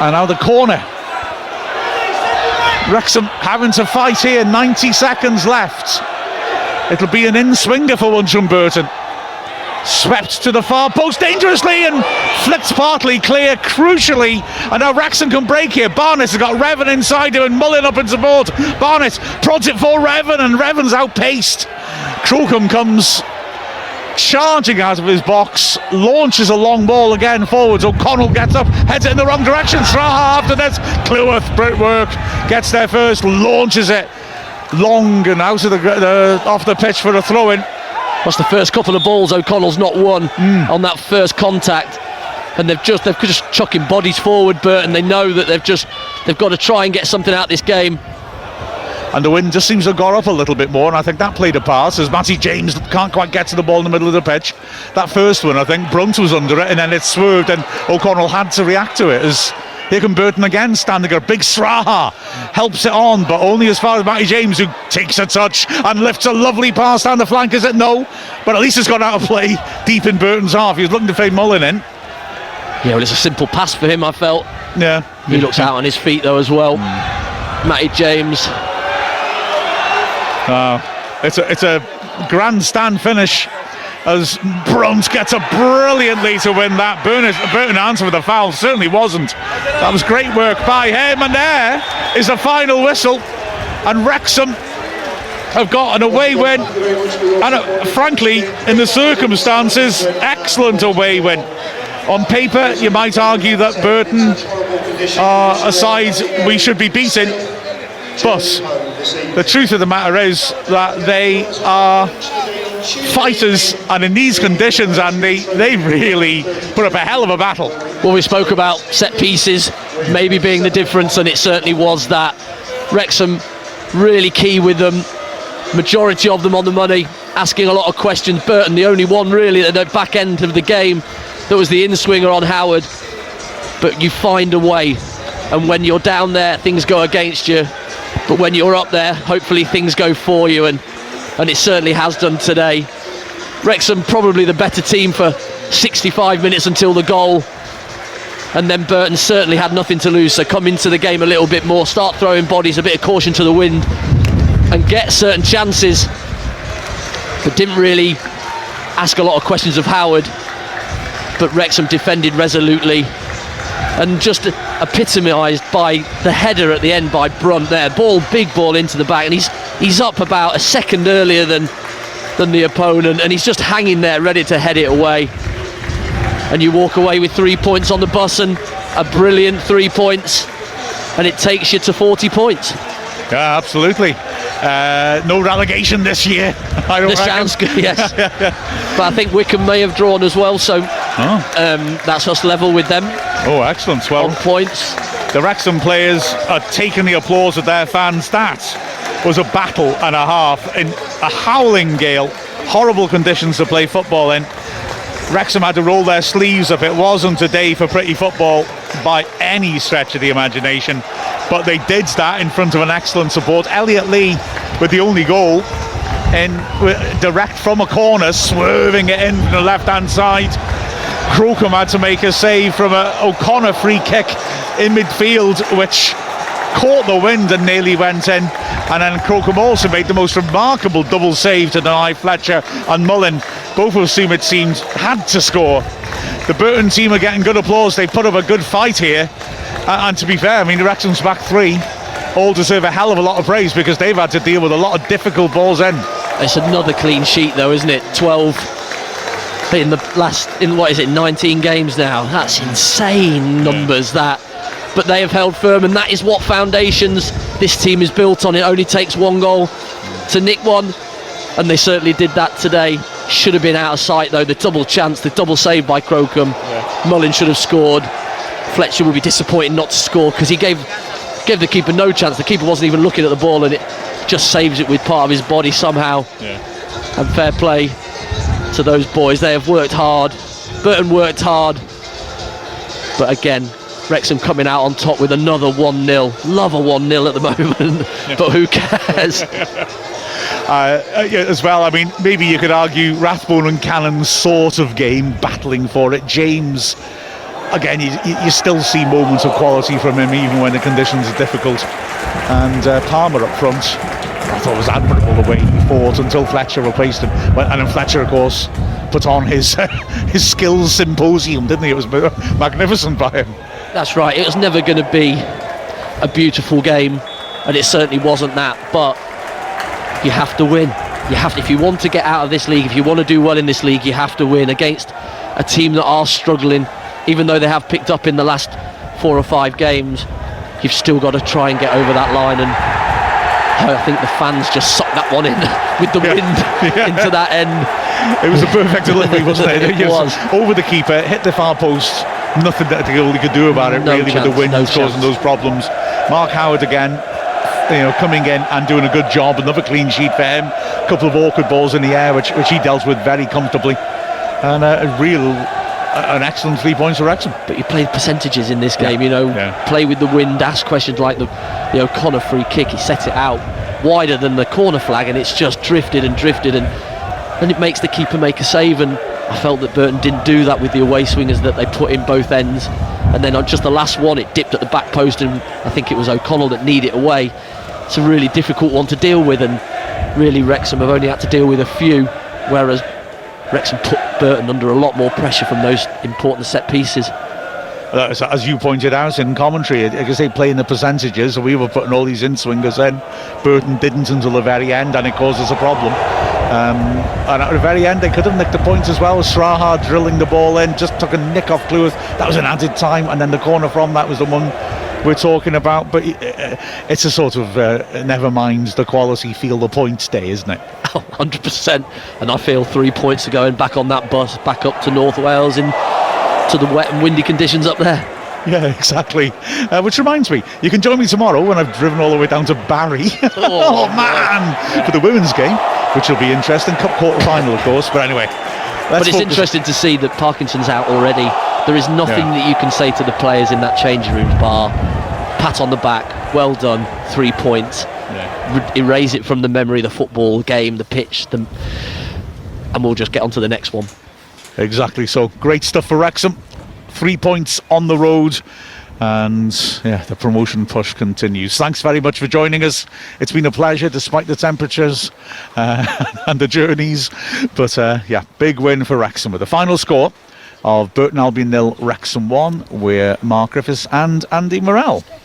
And now the corner. Wrexham having to fight here. 90 seconds left. It'll be an in-swinger for once from Burton. Swept to the far post dangerously and flicked partly clear, crucially, and now Wrexham can break here. Barnett has got Revan inside him and Mullin up in support. Barnett prods it for Revan, and Revan's outpaced. Crocombe comes charging out of his box, launches a long ball again forwards. O'Connell gets up, heads it in the wrong direction. Straha after this. Cleworth, great work, gets there first, launches it long and out of the off the pitch for a throw-in. That's the first couple of balls O'Connell's not won on that first contact, and they're just chucking bodies forward. Burton, they know that they've got to try and get something out of this game. And the wind just seems to have got up a little bit more, and I think that played a part, as Matty James can't quite get to the ball in the middle of the pitch. That first one, I think Brunt was under it, and then it swerved, and O'Connell had to react to it. As here come Burton again, standing there. Big Straha helps it on, but only as far as Matty James, who takes a touch and lifts a lovely pass down the flank. Is it? No, but at least it's gone out of play deep in Burton's half. He was looking to fade Mullin in. Yeah, well, it's a simple pass for him, I felt. Yeah. He looks out on his feet though as well. Matty James. It's a grandstand finish as Brunt gets up brilliantly to win that. Burton answer with a foul certainly wasn't. That was great work by him, and there is the final whistle, and Wrexham have got an away win, and frankly, in the circumstances, excellent away win. On paper, you might argue that Burton are a side we should be beating, but the truth of the matter is that they are fighters, and in these conditions, Andy, they really put up a hell of a battle. Well, we spoke about set pieces maybe being the difference, and it certainly was that. Wrexham really key with them, majority of them on the money, asking a lot of questions. Burton the only one really at the back end of the game that was the in-swinger on Howard, but you find a way, and when you're down there things go against you, but when you're up there hopefully things go for you, and it certainly has done today. Wrexham probably the better team for 65 minutes until the goal, and then Burton certainly had nothing to lose, so come into the game a little bit more, start throwing bodies, a bit of caution to the wind, and get certain chances, but didn't really ask a lot of questions of Howard. But Wrexham defended resolutely, and just epitomised by the header at the end by Brunt there. Big ball into the back, and he's up about a second earlier than than the opponent, and he's just hanging there ready to head it away. And you walk away with 3 points on the bus, and a brilliant 3 points, and it takes you to 40 points. Yeah, absolutely. No relegation this year. I don't This reckon. sounds good, yes. But I think Wycombe may have drawn as well, so that's us level with them Oh, excellent. Well, on points. the Wrexham players are taking the applause of their fans. That was a battle and a half in a howling gale, horrible conditions to play football in. Wrexham had to roll their sleeves up. It wasn't a day for pretty football by any stretch of the imagination, but they did that in front of an excellent support. Elliot Lee with the only goal, in direct from a corner, swerving it in from the left-hand side. Crocombe had to make a save from an O'Connor free kick in midfield, which caught the wind and nearly went in. And then Crocombe also made the most remarkable double save to deny Fletcher and Mullin, both of whom it seemed had to score. The Burton team are getting good applause. They put up a good fight here, and to be fair, I mean, the Wrexham's back three all deserve a hell of a lot of praise, because they've had to deal with a lot of difficult balls in. It's another clean sheet though, isn't it? 12 in the last, in what is it, 19 games now. That's insane numbers, that. But they have held firm, and that is what foundations this team is built on. It only takes one goal to nick one, and they certainly did that today. Should have been out of sight though. The double chance, the double save by Crocombe. Mullin should have scored. Fletcher will be disappointed not to score, because he gave the keeper no chance. The keeper wasn't even looking at the ball, and it just saves it with part of his body somehow. And fair play to those boys. They have worked hard. Burton worked hard, but again, Wrexham coming out on top with another 1-0. Love a 1-0 at the moment, but who cares? As well, I mean, maybe you could argue Rathbone and Cannon's sort of game, battling for it. James, again, you still see moments of quality from him, even when the conditions are difficult. And Palmer up front, I thought it was admirable the way he fought until Fletcher replaced him. And then Fletcher, of course, put on his skills symposium, didn't he? It was magnificent by him. That's right. It was never going to be a beautiful game, and it certainly wasn't that. But you have to win. You have to, if you want to get out of this league, if you want to do well in this league, you have to win against a team that are struggling. Even though they have picked up in the last 4 or 5 games, you've still got to try and get over that line. And I think the fans just sucked that one in with the wind into that end. It was a perfect delivery, wasn't it? It was. Over the keeper, hit the far post. Nothing that he could do about it, No really, chance, with the wind no causing chance. those problems. Mark Howard again, coming in and doing a good job. Another clean sheet for him. A couple of awkward balls in the air, which he dealt with very comfortably. And an excellent 3 points for Wrexham. But you played percentages in this game, play with the wind, ask questions like the O'Connor free kick. He set it out wider than the corner flag, and it's just drifted, and it makes the keeper make a save. And I felt that Burton didn't do that with the away swingers that they put in both ends. And then on just the last one, it dipped at the back post, and I think it was O'Connell that kneed it away. It's a really difficult one to deal with, and really Wrexham have only had to deal with a few, whereas Wrexham put Burton under a lot more pressure from those important set pieces. As you pointed out in commentary, I guess they play in the percentages, so we were putting all these in-swingers in. Burton didn't until the very end, and it caused us a problem. And at the very end, they could have nicked the points as well. Straha drilling the ball in, just took a nick off Cleworth. That was an added time, and then the corner from that was the one we're talking about. But it's a sort of never mind the quality, feel the points day, isn't it? Oh, 100%. And I feel 3 points are going back on that bus, back up to North Wales, to the wet and windy conditions up there. Yeah, exactly. Which reminds me, you can join me tomorrow when I've driven all the way down to Barry. Oh man, for the women's game, which will be interesting. Cup quarter final, of course. But anyway, but it's interesting to see that Parkinson's out already. There is nothing that you can say to the players in that changing room bar. Pat on the back, well done, 3 points. Erase it from the memory, the football game, the pitch, and we'll just get on to the next one. Exactly. So great stuff for Wrexham. 3 points on the road, and the promotion push continues. Thanks very much for joining us. It's been a pleasure despite the temperatures and the journeys, but big win for Wrexham with the final score of Burton Albion 0, Wrexham 1, with Mark Griffiths and Andy Morrell.